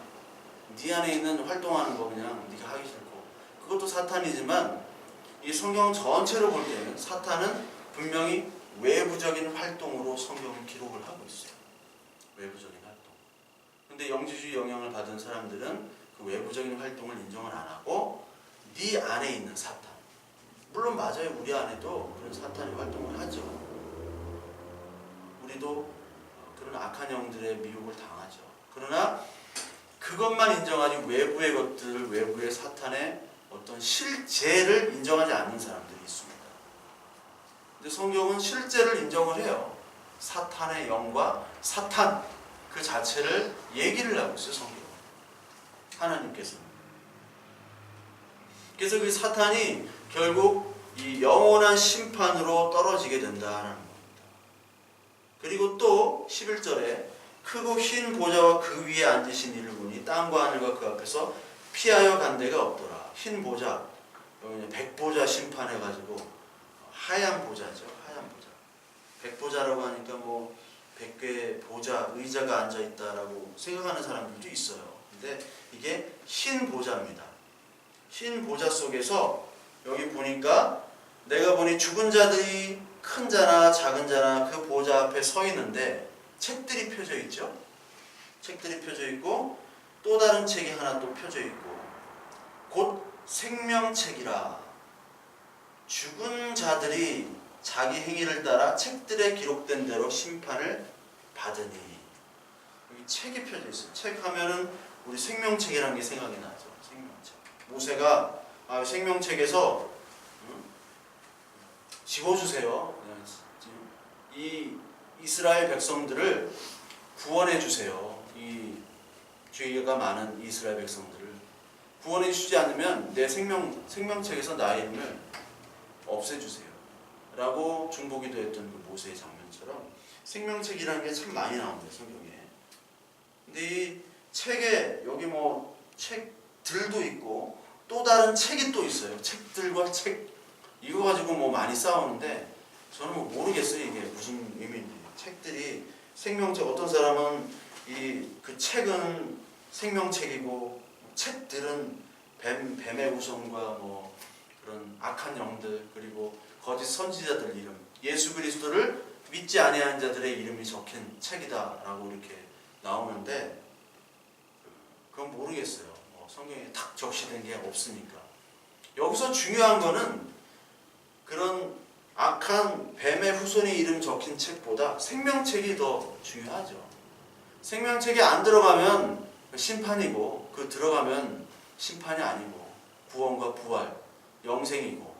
[SPEAKER 1] 네 안에 있는 활동하는 거 그냥 네가 하기 싫고 그것도 사탄이지만 이 성경 전체로 볼 때는 사탄은 분명히 외부적인 활동으로 성경을 기록을 하고 있어요. 외부적인 활동. 근데 영지주의 영향을 받은 사람들은 그 외부적인 활동을 인정을 안 하고 네 안에 있는 사탄. 물론 맞아요. 우리 안에도 그런 사탄이 활동을 하죠. 우리도 그런 악한 영들의 미혹을 당하죠. 그러나 그것만 인정하지 외부의 것들, 외부의 사탄의 어떤 실제를 인정하지 않는 사람들이 있습니다. 근데 성경은 실제를 인정을 해요. 사탄의 영과 사탄 그 자체를 얘기를 하고 있어요. 성경은. 하나님께서. 그래서 그 사탄이 결국 이 영원한 심판으로 떨어지게 된다는 겁니다. 그리고 또 11절에 크고 흰 보좌와 그 위에 앉으신 이를 보니 땅과 하늘과 그 앞에서 피하여 간 데가 없더라. 흰 보좌, 여기 백보좌 심판해가지고 하얀 보좌죠. 하얀 보좌. 백보좌라고 하니까 뭐 100개의 보좌, 의자가 앉아있다라고 생각하는 사람들도 있어요. 근데 이게 흰 보좌입니다. 흰 보좌 속에서 여기 보니까 내가 보니 죽은 자들이 큰 자나 작은 자나 그 보좌 앞에 서 있는데 책들이 펴져 있죠. 책들이 펴져 있고 또 다른 책이 하나 또 펴져 있고 곧 생명책이라. 죽은 자들이 자기 행위를 따라 책들에 기록된 대로 심판을 받으니. 여기 책이 펴져 있어요. 책 하면은 우리 생명책이라는 게 생각이 나죠. 생명책. 모세가 생명책에서 집어주세요. 이 이스라엘 백성들을 구원해 주세요. 이 죄가 많은 이스라엘 백성들을 구원해 주지 않으면 내 생명책에서 나의 이름을 없애주세요. 라고 중보기도 했던 그 모세의 장면처럼 생명책이라는 게 참 많이 나옵니다. 성경에. 근데 이 책에 여기 뭐 책들도 있고 또 다른 책이 또 있어요. 책들과 책 이거 가지고 뭐 많이 싸우는데 저는 뭐 모르겠어요. 이게 무슨 의미인지. 책들이 생명책, 어떤 사람은 그 책은 생명책이고 책들은 뱀의 후손과 뭐 그런 악한 영들 그리고 거짓 선지자들 이름, 예수 그리스도를 믿지 아니하는 자들의 이름이 적힌 책이다라고 이렇게 나오는데 그건 모르겠어요. 성경에 탁 적시된 게 없으니까. 여기서 중요한 거는 그런 악한 뱀의 후손의 이름 적힌 책보다 생명책이 더 중요하죠. 생명책에 안 들어가면 심판이고 그 들어가면 심판이 아니고 구원과 부활, 영생이고.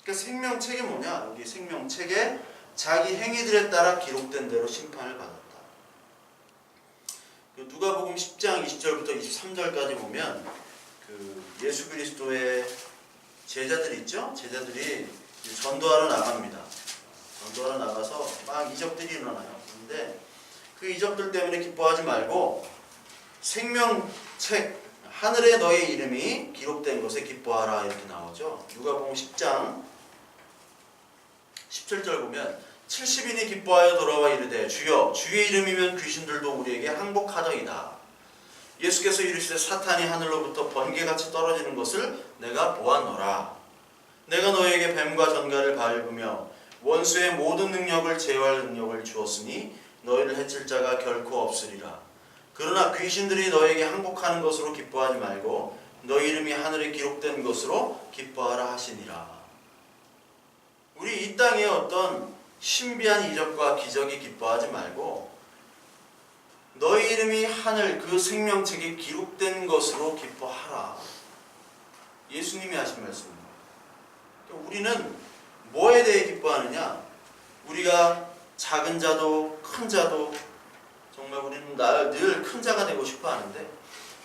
[SPEAKER 1] 그러니까 생명책이 뭐냐? 여기 생명책에 자기 행위들에 따라 기록된 대로 심판을 받았다. 누가복음 10장 20절부터 23절까지 보면 그 예수 그리스도의 제자들 있죠? 제자들이 전도하러 나갑니다. 전도하러 나가서 막 이적들이 일어나요. 그런데 그 이적들 때문에 기뻐하지 말고 생명책 하늘에 너의 이름이 기록된 것에 기뻐하라 이렇게 나오죠. 누가복음 10장 17절 보면 70인이 기뻐하여 돌아와 이르되 주여 주의 이름이면 귀신들도 우리에게 항복하더이다. 예수께서 이르시되 사탄이 하늘로부터 번개같이 떨어지는 것을 내가 보았노라. 내가 너에게 뱀과 전갈을 밟으며 원수의 모든 능력을 제어할 능력을 주었으니 너희를 해칠 자가 결코 없으리라. 그러나 귀신들이 너에게 항복하는 것으로 기뻐하지 말고 너희 이름이 하늘에 기록된 것으로 기뻐하라 하시니라. 우리 이 땅에 어떤 신비한 이적과 기적이 기뻐하지 말고 너희 이름이 하늘 그 생명책에 기록된 것으로 기뻐하라. 예수님이 하신 말씀입니다. 우리는 뭐에 대해 기뻐하느냐? 우리가 작은 자도 큰 자도 정말 우리는 늘 큰 자가 되고 싶어 하는데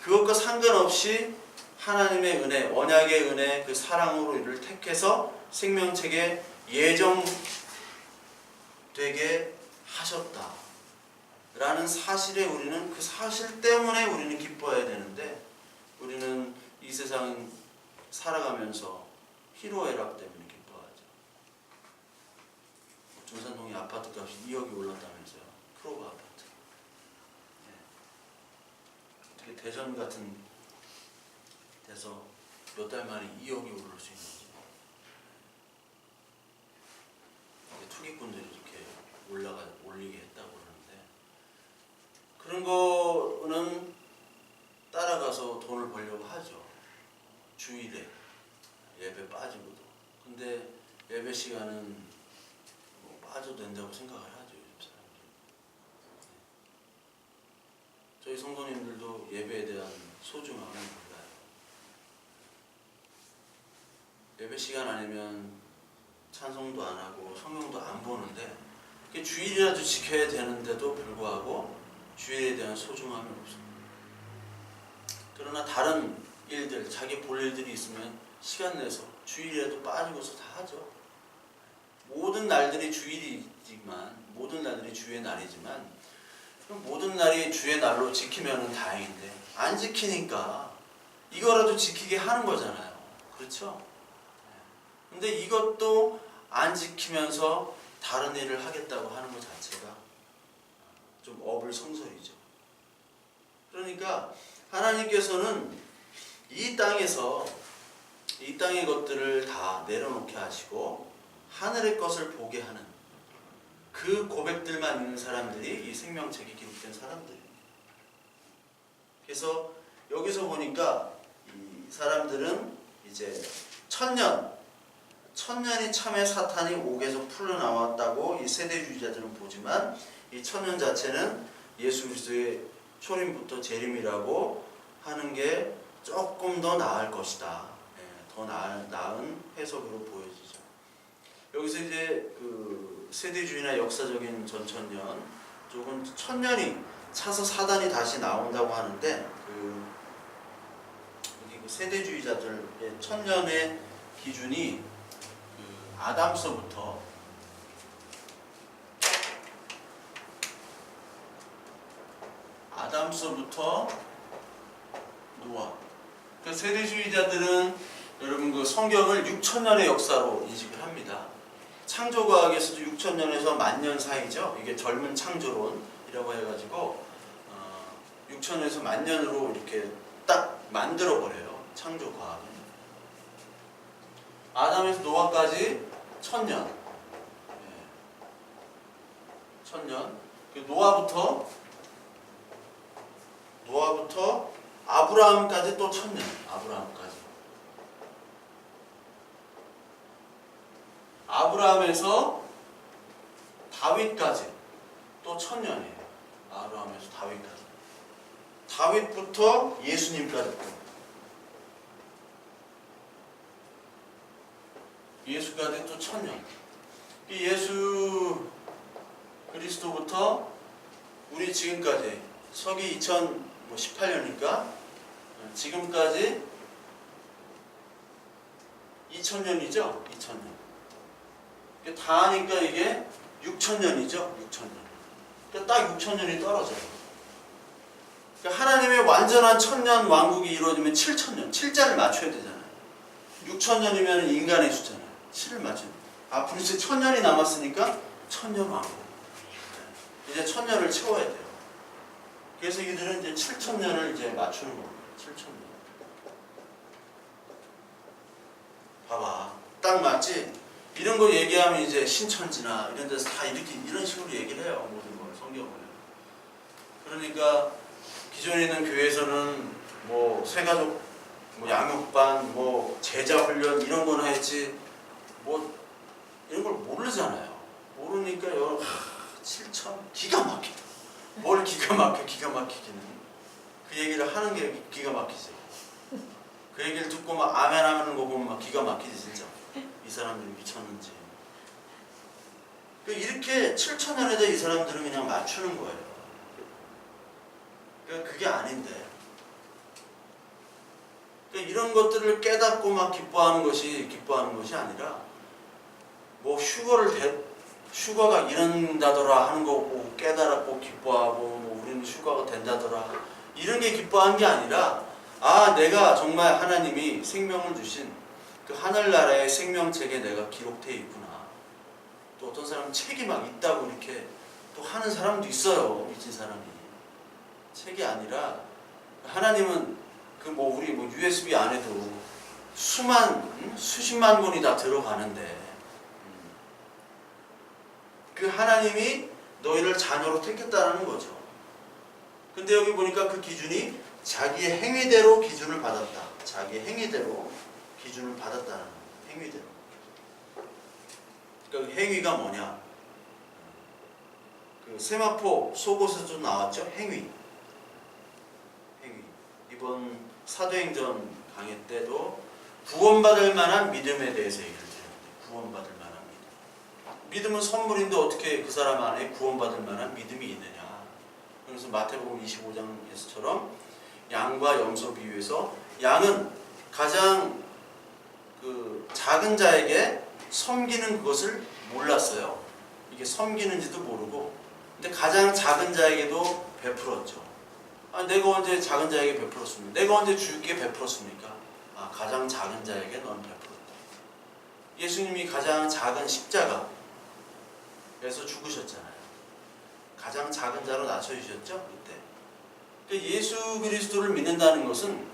[SPEAKER 1] 그것과 상관없이 하나님의 은혜, 언약의 은혜, 그 사랑으로 이를 택해서 생명책에 예정되게 하셨다 라는 사실에 우리는 그 사실 때문에 우리는 기뻐해야 되는데 우리는 이 세상 살아가면서 희로애락 때문에 기뻐하죠. 중산동의 아파트 값이 2억이 올랐다면서요. 크로바 아파트. 어떻게 대전 같은 데서 몇 달 만에 2억이 오를 수 있는지. 투기꾼들이 이렇게 올리게 했다고 그러는데 거는 따라가서 돈을 벌려고 하죠. 주일에 예배 빠지고도. 근데 예배 시간은 뭐 빠져도 된다고 생각을 하죠, 요즘 사람들. 저희 성도님들도 예배에 대한 소중함을 몰라요. 예배 시간 아니면 찬송도 안 하고 성경도 안 보는데 주일이라도 지켜야 되는데도 불구하고 주일에 대한 소중함이 없습니다. 그러나 다른 일들, 자기 볼 일들이 있으면 시간 내서 주일이라도 빠지고서 다 하죠. 모든 날들이 주일이지만, 모든 날들이 주의 날이지만, 모든 날이 주의 날로 지키면 다행인데 안 지키니까 이거라도 지키게 하는 거잖아요. 그렇죠? 근데 이것도 안 지키면서 다른 일을 하겠다고 하는 것 자체가 좀 어불성설이죠. 그러니까 하나님께서는 이 땅에서 이 땅의 것들을 다 내려놓게 하시고 하늘의 것을 보게 하는 그 고백들만 있는 사람들이 이 생명책에 기록된 사람들입니다. 그래서 여기서 보니까 이 사람들은 이제 천년이 참에 사탄이 옥에서 풀려나왔다고 이 세대주의자들은 보지만 이 천년 자체는 예수 그리스도의 초림부터 재림이라고 하는 게 조금 더 나을 것이다. 더 나은 해석으로 보여지죠. 여기서 이제 그 세대주의나 역사적인 전천년 쪽은 천년이 차서 사단이 다시 나온다고 하는데 여기 그 세대주의자들의 천년의 기준이 아담서부터 노아. 그 세대주의자들은 여러분 그 성경을 6천년의 역사로 인식을 합니다. 창조과학에서도 6천년에서 만년 사이죠. 이게 젊은 창조론이라고 해가지고 6천년에서 만년으로 이렇게 딱 만들어 버려요. 창조과학은. 아담에서 노아까지 1000년. 그 노아부터 아브라함까지 또 1000년. 아브라함에서 다윗까지 또 1000년이에요. 아브라함에서 다윗까지. 다윗부터 예수님까지 또. 예수까지 또 1000년. 예수 그리스도부터 우리 지금까지 서기 2018년이니까 지금까지 2000년이죠. 2000년. 다 하니까 이게 6000년이죠. 6000년. 그러니까 딱 6000년이 떨어져요. 그러니까 하나님의 완전한 천년 왕국이 이루어지면 7000년. 7자를 맞춰야 되잖아요. 6000년이면 인간의 숫자잖아요. 7을 맞춰야 돼요. 앞으로 이제 1000년이 남았으니까 1000년 왕국. 이제 1000년을 채워야 돼요. 그래서 이들은 이제 7000년을 이제 맞추는 겁니다. 7000년. 봐봐. 딱 맞지? 이런 거 얘기하면 이제 신천지나 이런 데서 다 이렇게 이런 식으로 얘기를 해요. 모든 걸, 성경을. 그러니까 기존에 있는 교회에서는 뭐 세가족 뭐 양육반 뭐 제자 훈련 이런 거나 했지 뭐 이런 걸 모르잖아요. 모르니까 7천 기가 막히다. 뭘 기가 막히기는 그 얘기를 하는 게 기가 막히지. 그 얘기를 듣고 막 아멘 하는 거 보면 막 기가 막히지 진짜. 이 사람들이 미쳤는지. 이렇게 7천년에다 이 사람들은 그냥 맞추는 거예요. 그게 아닌데. 이런 것들을 깨닫고 막 기뻐하는 것이 아니라 뭐 휴가가 이런다더라 하는 거고 깨달았고 기뻐하고 뭐 우리는 휴가가 된다더라 이런 게 기뻐하는 게 아니라 내가 정말 하나님이 생명을 주신 그 하늘나라의 생명책에 내가 기록되어 있구나. 또 어떤 사람은 책이 막 있다고 이렇게 또 하는 사람도 있어요. 미친 사람이. 책이 아니라 하나님은 우리 USB 안에도 수십만 권이 다 들어가는데 그 하나님이 너희를 자녀로 택했다는 거죠. 근데 여기 보니까 그 기준이 자기의 행위대로 기준을 받았다. 자기의 행위대로 기준을 받았다는 거예요. 행위대로. 그러니까 그 행위가 뭐냐? 그 세마포 속옷에도 나왔죠? 행위. 행위. 이번 사도행전 강의 때도 구원받을 만한 믿음에 대해서 얘기를 드렸는데, 구원받을 만한 믿음. 믿음은 선물인데 어떻게 그 사람 안에 구원받을 만한 믿음이 있느냐? 그래서 마태복음 25장에서처럼 양과 염소 비유해서 양은 가장 그 작은 자에게 섬기는 그것을 몰랐어요. 이게 섬기는지도 모르고, 근데 가장 작은 자에게도 베풀었죠. 내가 언제 작은 자에게 베풀었습니까? 내가 언제 주께 베풀었습니까? 가장 작은 자에게 넌 베풀었다. 예수님이 가장 작은 십자가에서 죽으셨잖아요. 가장 작은 자로 낮춰주셨죠? 그때. 그러니까 예수 그리스도를 믿는다는 것은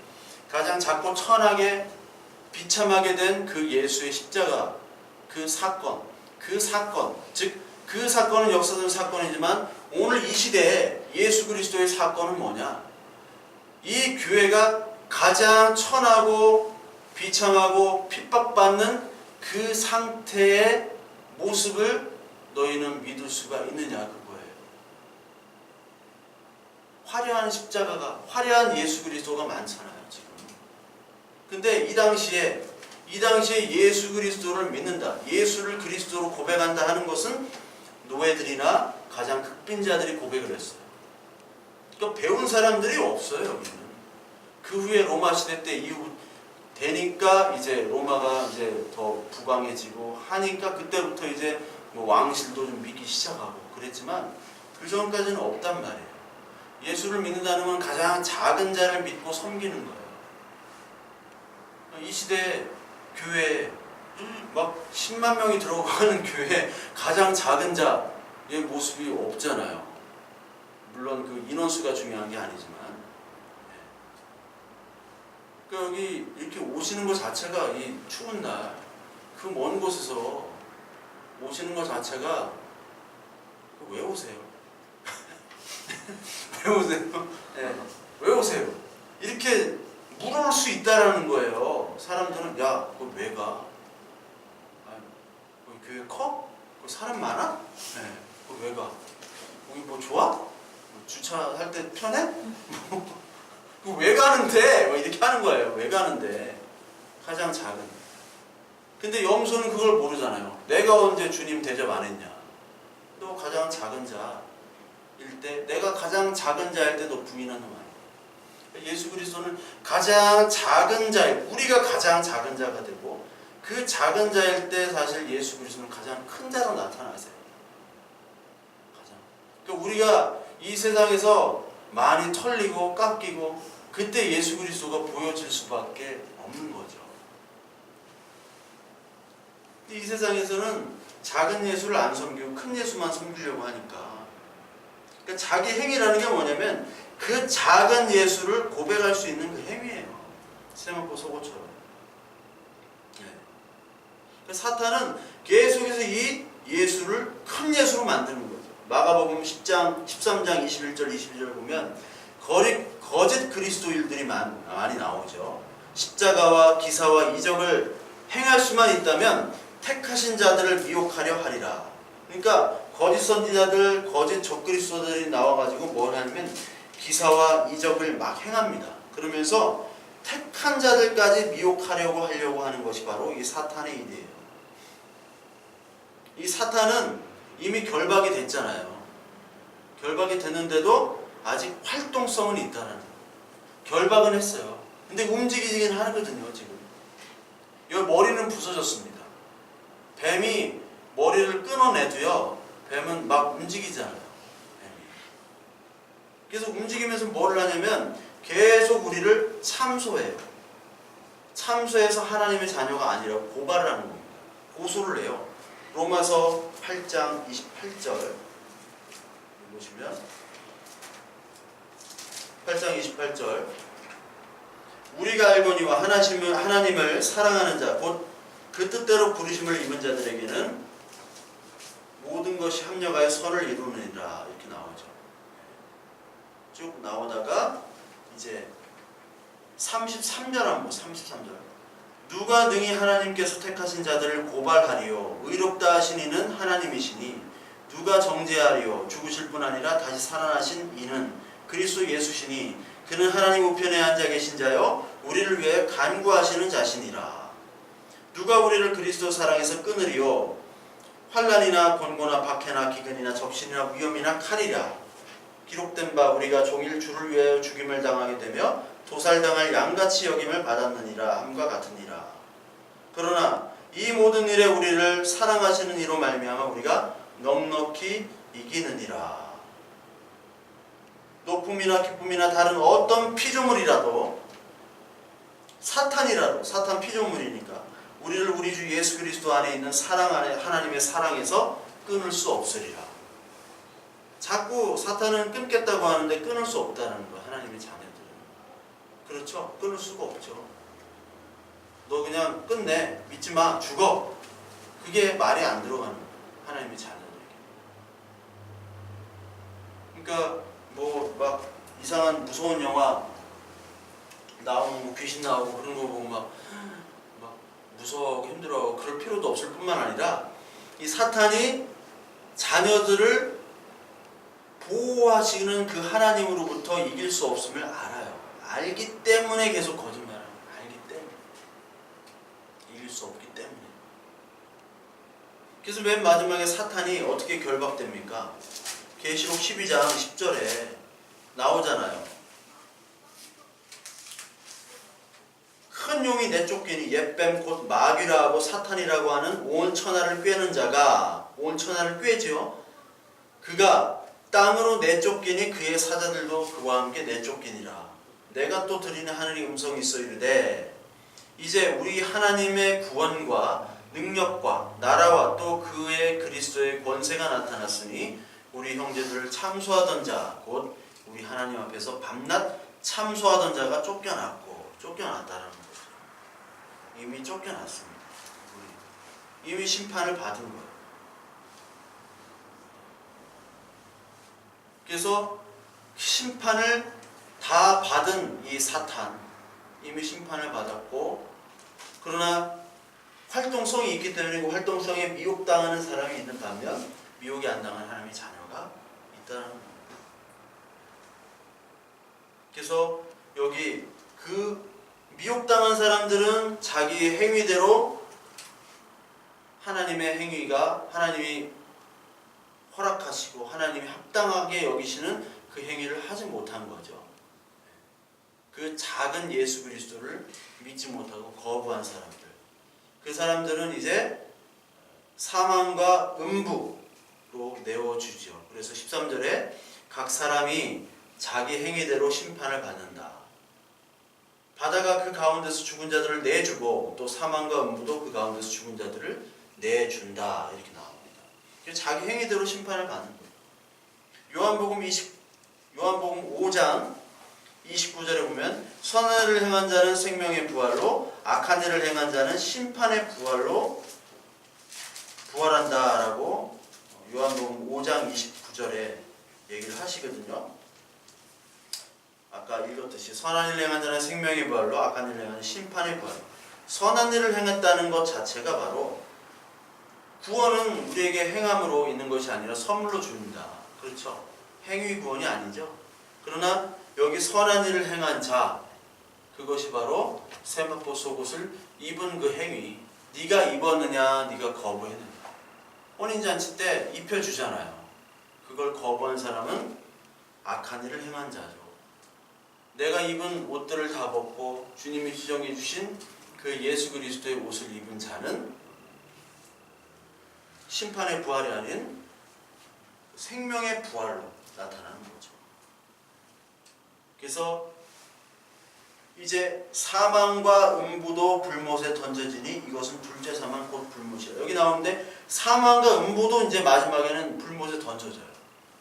[SPEAKER 1] 가장 작고 천하게 비참하게 된 그 예수의 십자가, 그 사건, 즉 그 사건은 역사적 사건이지만 오늘 이 시대에 예수 그리스도의 사건은 뭐냐? 이 교회가 가장 천하고 비참하고 핍박받는 그 상태의 모습을 너희는 믿을 수가 있느냐, 그거예요. 화려한 십자가가, 화려한 예수 그리스도가 많잖아요, 지금. 근데 이 당시에 예수 그리스도를 믿는다, 예수를 그리스도로 고백한다 하는 것은 노예들이나 가장 극빈자들이 고백을 했어요. 그러니까 배운 사람들이 없어요, 여기는. 그 후에 로마 시대 때 이후 되니까 이제 로마가 이제 더 부강해지고 하니까 그때부터 이제 뭐 왕실도 좀 믿기 시작하고 그랬지만 그 전까지는 없단 말이에요. 예수를 믿는다는 건 가장 작은 자를 믿고 섬기는 거예요. 이 시대 교회에 막 10만 명이 들어가는 교회에 가장 작은 자의 모습이 없잖아요. 물론 그 인원수가 중요한 게 아니지만. 그러니까 여기 이렇게 오시는 것 자체가 이 추운 날, 그 먼 곳에서 오시는 것 자체가 왜 오세요? 왜 오세요? 네. 왜 오세요? 이렇게 물어볼 수 있다라는 거예요. 사람들은 야, 그거 왜 가? 거기 교회 커? 거기 사람 많아? 네. 그거 왜 가? 거기 뭐 좋아? 주차할 때 편해? 그거 왜 가는데? 뭐 이렇게 하는 거예요. 왜 가는데? 가장 작은. 근데 염소는 그걸 모르잖아요. 내가 언제 주님 대접 안 했냐? 너 가장 작은 자일 때, 내가 가장 작은 자일 때 너 부인하는 말이에요. 예수 그리스도는 가장 작은 자일, 우리가 가장 작은 자가 되고 그 작은 자일 때 사실 예수 그리스도는 가장 큰 자로 나타나세요. 가장. 그러니까 우리가 이 세상에서 많이 털리고 깎이고 그때 예수 그리스도가 보여질 수밖에 없는 거죠. 이 세상에서는 작은 예수를 안 섬기고 큰 예수만 섬기려고 하니까, 그러니까 자기 행위라는 게 뭐냐면 그 작은 예수를 고백할 수 있는 그 행위예요. 세마포 속옷처럼. 네. 사탄은 계속해서 이 예수를 큰 예수로 만드는 거죠. 마가복음 10장, 13장 21절 22절 보면 거짓 그리스도인들이 많이 나오죠. 십자가와 기사와 이적을 행할 수만 있다면 택하신 자들을 미혹하려 하리라. 그러니까 거짓 선지자들, 거짓 적그리스도들이 나와가지고 뭘 하냐면 기사와 이적을 막 행합니다. 그러면서 택한 자들까지 미혹하려고 하는 것이 바로 이 사탄의 일이에요. 이 사탄은 이미 결박이 됐잖아요. 결박이 됐는데도 아직 활동성은 있다는 거예요. 결박은 했어요. 근데 움직이긴 하거든요, 지금. 이 머리는 부서졌습니다. 뱀이 머리를 끊어내도요, 뱀은 막 움직이잖아요. 뱀이. 그래서 움직이면서 뭐를 하냐면 계속 우리를 참소해요. 참소해서 하나님의 자녀가 아니라고 고발을 하는 겁니다. 고소를 해요. 로마서 8장 28절 보시면 8장 28절 우리가 알거니와 하나님을 사랑하는 자 곧 그 뜻대로 부르심을 입은 자들에게는 모든 것이 합력하여 선을 이루느니라 이렇게 나오죠. 쭉 나오다가 이제 33절 한번 33절. 누가 능히 하나님께서 택하신 자들을 고발하리요 의롭다 하신 이는 하나님이시니 누가 정죄하리요 죽으실 뿐 아니라 다시 살아나신 이는 그리스도 예수시니 그는 하나님 우편에 앉아 계신 자요 우리를 위해 간구하시는 자시니라. 누가 우리를 그리스도 사랑에서 끊으리요 환난이나 곤고나 박해나 기근이나 적신이나 위험이나 칼이라. 기록된 바 우리가 종일 주를 위하여 죽임을 당하게 되며 도살당할 양같이 여김을 받았느니라 함과 같으니라. 그러나 이 모든 일에 우리를 사랑하시는 이로 말미암아 우리가 넉넉히 이기느니라. 높음이나 기쁨이나 다른 어떤 피조물이라도 사탄이라도 사탄 피조물이니까 우리를 우리 주 예수 그리스도 안에 있는 사랑 안에 하나님의 사랑에서 끊을 수 없으리라. 자꾸 사탄은 끊겠다고 하는데 끊을 수 없다는 거 하나님의 자녀들은. 그렇죠? 끊을 수가 없죠. 너 그냥 끝내. 믿지 마. 죽어. 그게 말이 안 들어가는 거예요. 하나님의 자녀들에게. 그러니까 뭐 막 이상한 무서운 영화 나오고 뭐 귀신 나오고 그런 거 보고 막 무서워하고 힘들어하고 그럴 필요도 없을 뿐만 아니라 이 사탄이 자녀들을 보호하시는 그 하나님으로부터 이길 수 없음을 알아요. 알기 때문에 계속 거짓말하는 거예요. 알기 때문에. 이길 수 없기 때문에. 그래서 맨 마지막에 사탄이 어떻게 결박됩니까? 계시록 12장 10절에 나오잖아요. 큰 용이 내쫓기니 옛뱀 곧 마귀라 하고 사탄이라고 하는 온 천하를 꿰는 자가 온 천하를 꿰지요. 그가 땅으로 내쫓기니 그의 사자들도 그와 함께 내쫓기니라. 내가 또 들리는 하늘의 음성이 있어 이르되 이제 우리 하나님의 구원과 능력과 나라와 또 그의 그리스도의 권세가 나타났으니 우리 형제들을 참소하던 자 곧 우리 하나님 앞에서 밤낮 참소하던 자가 쫓겨났다라는 거죠. 이미 쫓겨났습니다. 이미 심판을 받은 거예요. 그래서 심판을 다 받은 이 사탄 이미 심판을 받았고 그러나 활동성이 있기 때문에 그 활동성에 미혹당하는 사람이 있는 반면 미혹이 안 당한 하나님의 자녀가 있다는 겁니다. 그래서 여기 그 미혹당한 사람들은 자기 행위대로 하나님의 행위가 하나님이 허락하시고 하나님이 합당하게 여기시는 그 행위를 하지 못한 거죠. 그 작은 예수 그리스도를 믿지 못하고 거부한 사람들. 그 사람들은 이제 사망과 음부로 내어주죠. 그래서 13절에 각 사람이 자기 행위대로 심판을 받는다. 바다가 그 가운데서 죽은 자들을 내주고 또 사망과 음부도 그 가운데서 죽은 자들을 내준다. 이렇게 나옵니다. 자기 행위대로 심판을 받는 거예요. 요한복음 5장 29절에 보면 선한 일을 행한 자는 생명의 부활로 악한 일을 행한 자는 심판의 부활로 부활한다라고 요한복음 5장 29절에 얘기를 하시거든요. 아까 읽었듯이 선한 일을 행한 자는 생명의 부활로 악한 일을 행한 자는 심판의 부활로. 선한 일을 행했다는 것 자체가 바로 구원은 우리에게 행함으로 있는 것이 아니라 선물로 줍니다. 그렇죠? 행위 구원이 아니죠. 그러나 여기 선한 일을 행한 자, 그것이 바로 세마포 속옷을 입은 그 행위. 네가 입었느냐, 네가 거부했느냐. 혼인잔치 때 입혀주잖아요. 그걸 거부한 사람은 악한 일을 행한 자죠. 내가 입은 옷들을 다 벗고 주님이 지정해 주신 그 예수 그리스도의 옷을 입은 자는 심판의 부활이 아닌 생명의 부활로 나타나는 거죠. 그래서 이제 사망과 음부도 불못에 던져지니 이것은 둘째 사망 곧 불못이라. 여기 나오는데 사망과 음부도 이제 마지막에는 불못에 던져져요.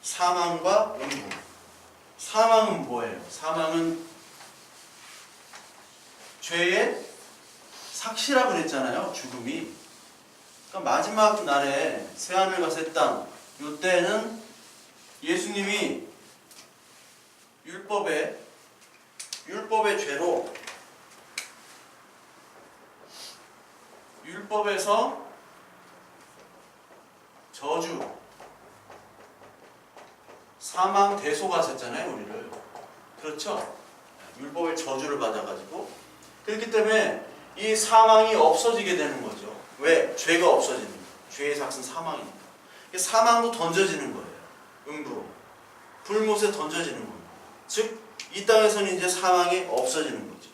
[SPEAKER 1] 사망과 음부. 사망은 뭐예요? 사망은 죄의 삭시라고 그랬잖아요. 죽음이. 그러니까 마지막 날에 새하늘과 새 땅, 이때는 예수님이 율법의 죄로 율법에서 저주, 사망, 대속하셨잖아요, 우리를. 그렇죠? 율법의 저주를 받아가지고. 그렇기 때문에 이 사망이 없어지게 되는 거죠. 왜? 죄가 없어지는 거예요. 죄의 삭은 사망이니까. 사망도 던져지는 거예요. 음부로. 불못에 던져지는 겁니다. 즉, 이 땅에서는 이제 사망이 없어지는 거죠.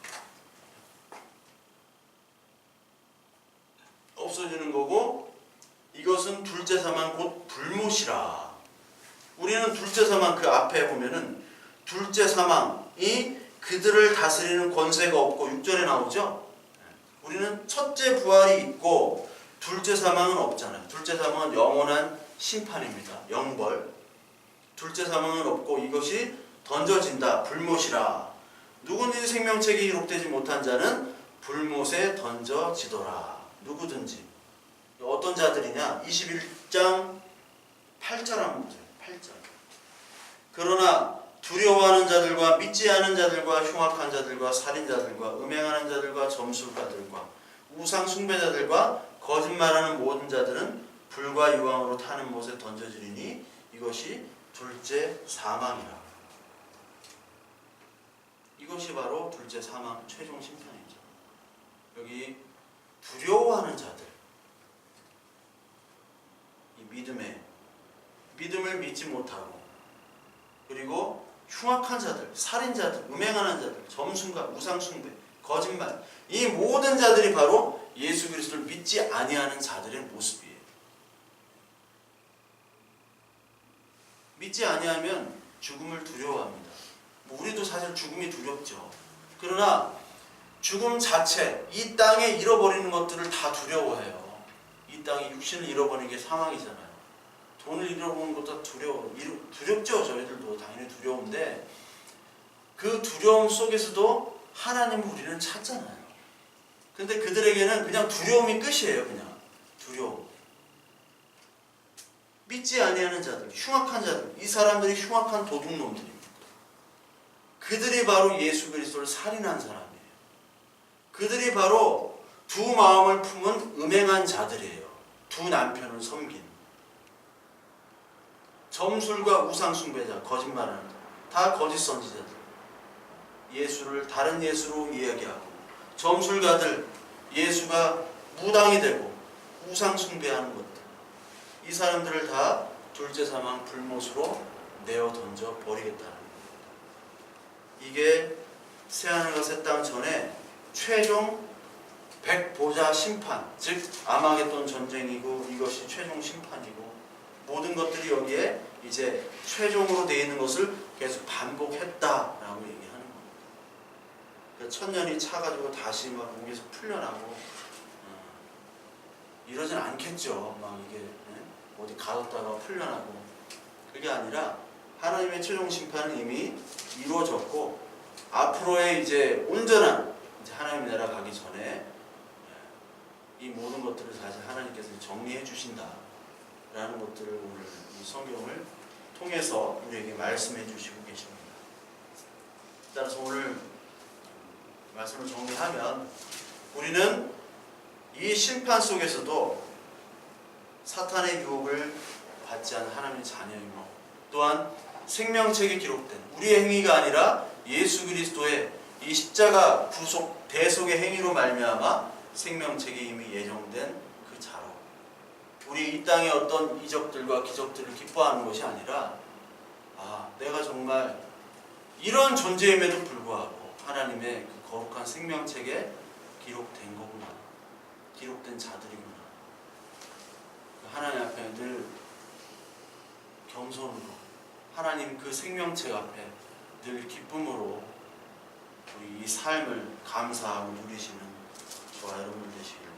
[SPEAKER 1] 없어지는 거고, 이것은 둘째 사망 곧 불못이라. 우리는 둘째 사망 그 앞에 보면은 둘째 사망이 그들을 다스리는 권세가 없고 6절에 나오죠. 우리는 첫째 부활이 있고 둘째 사망은 없잖아요. 둘째 사망은 영원한 심판입니다. 영벌. 둘째 사망은 없고 이것이 던져진다. 불못이라. 누구든지 생명책에 기록되지 못한 자는 불못에 던져지더라. 누구든지. 어떤 자들이냐? 21장 8절 한번 보세요. 8절. 그러나 두려워하는 자들과 믿지 않은 자들과 흉악한 자들과 살인자들과 음행하는 자들과 점술가들과 우상 숭배자들과 거짓말하는 모든 자들은 불과 유황으로 타는 못에 던져지리니 이것이 둘째 사망이라. 이것이 바로 둘째 사망 최종 심판이죠. 여기 두려워하는 자들, 이 믿음을 믿지 못하고, 그리고 흉악한 자들, 살인자들, 음행하는 자들, 점순가, 우상숭배, 거짓말, 이 모든 자들이 바로 예수 그리스도를 믿지 아니하는 자들의 모습이에요. 믿지 아니하면 죽음을 두려워합니다. 우리도 사실 죽음이 두렵죠. 그러나 죽음 자체, 이 땅에 잃어버리는 것들을 다 두려워해요. 이 땅에 육신을 잃어버리는 게 사망이잖아요. 돈을 잃어버리는 것도 두렵죠. 저희들도 당연히 두려운데 그 두려움 속에서도 하나님을 우리는 찾잖아요. 근데 그들에게는 그냥 두려움이 끝이에요. 그냥 두려움. 믿지 아니하는 자들, 흉악한 자들, 이 사람들이 흉악한 도둑놈들입니다. 그들이 바로 예수 그리스도를 살인한 사람이에요. 그들이 바로 두 마음을 품은 음행한 자들이에요. 두 남편을 섬긴. 점술과 우상숭배자, 거짓말하는 자, 다 거짓 선지자들. 예수를 다른 예수로 이야기하고, 점술가들, 예수가 무당이 되고 우상숭배하는 것들. 이 사람들을 다 둘째 사망 불못으로 내어 던져 버리겠다는 겁니다. 이게 새하늘과 새 땅 전에 최종 백보자 심판, 즉 아마겟돈 전쟁이고 이것이 최종 심판이고 모든 것들이 여기에 이제 최종으로 되어 있는 것을 계속 반복했다라고 얘기하는 겁니다. 천년이 차가지고 다시 막 목에서 풀려나고 이러진 않겠죠. 막 이게 어디 가뒀다가 풀려나고. 그게 아니라 하나님의 최종 심판은 이미 이루어졌고 앞으로의 이제 온전한 이제 하나님 나라 가기 전에 이 모든 것들을 사실 하나님께서 정리해 주신다라는 것들을 오늘 이 성경을 통해서 우리에게 말씀해 주시고 계십니다. 따라서 오늘 말씀을 정리하면 우리는 이 심판 속에서도 사탄의 유혹을 받지 않은 하나님의 자녀이며 또한 생명책에 기록된 우리의 행위가 아니라 예수 그리스도의 이 십자가 구속 대속의 행위로 말미암아 생명책에 이미 예정된 그 자로 우리 이 땅의 어떤 이적들과 기적들을 기뻐하는 것이 아니라 내가 정말 이런 존재임에도 불구하고 하나님의 그 거룩한 생명책에 기록된 거구나. 기록된 자들이구나. 하나님 앞에 늘 겸손으로 하나님 그 생명책 앞에 늘 기쁨으로 우리 이 삶을 감사하고 누리시는 저와 여러분 되시길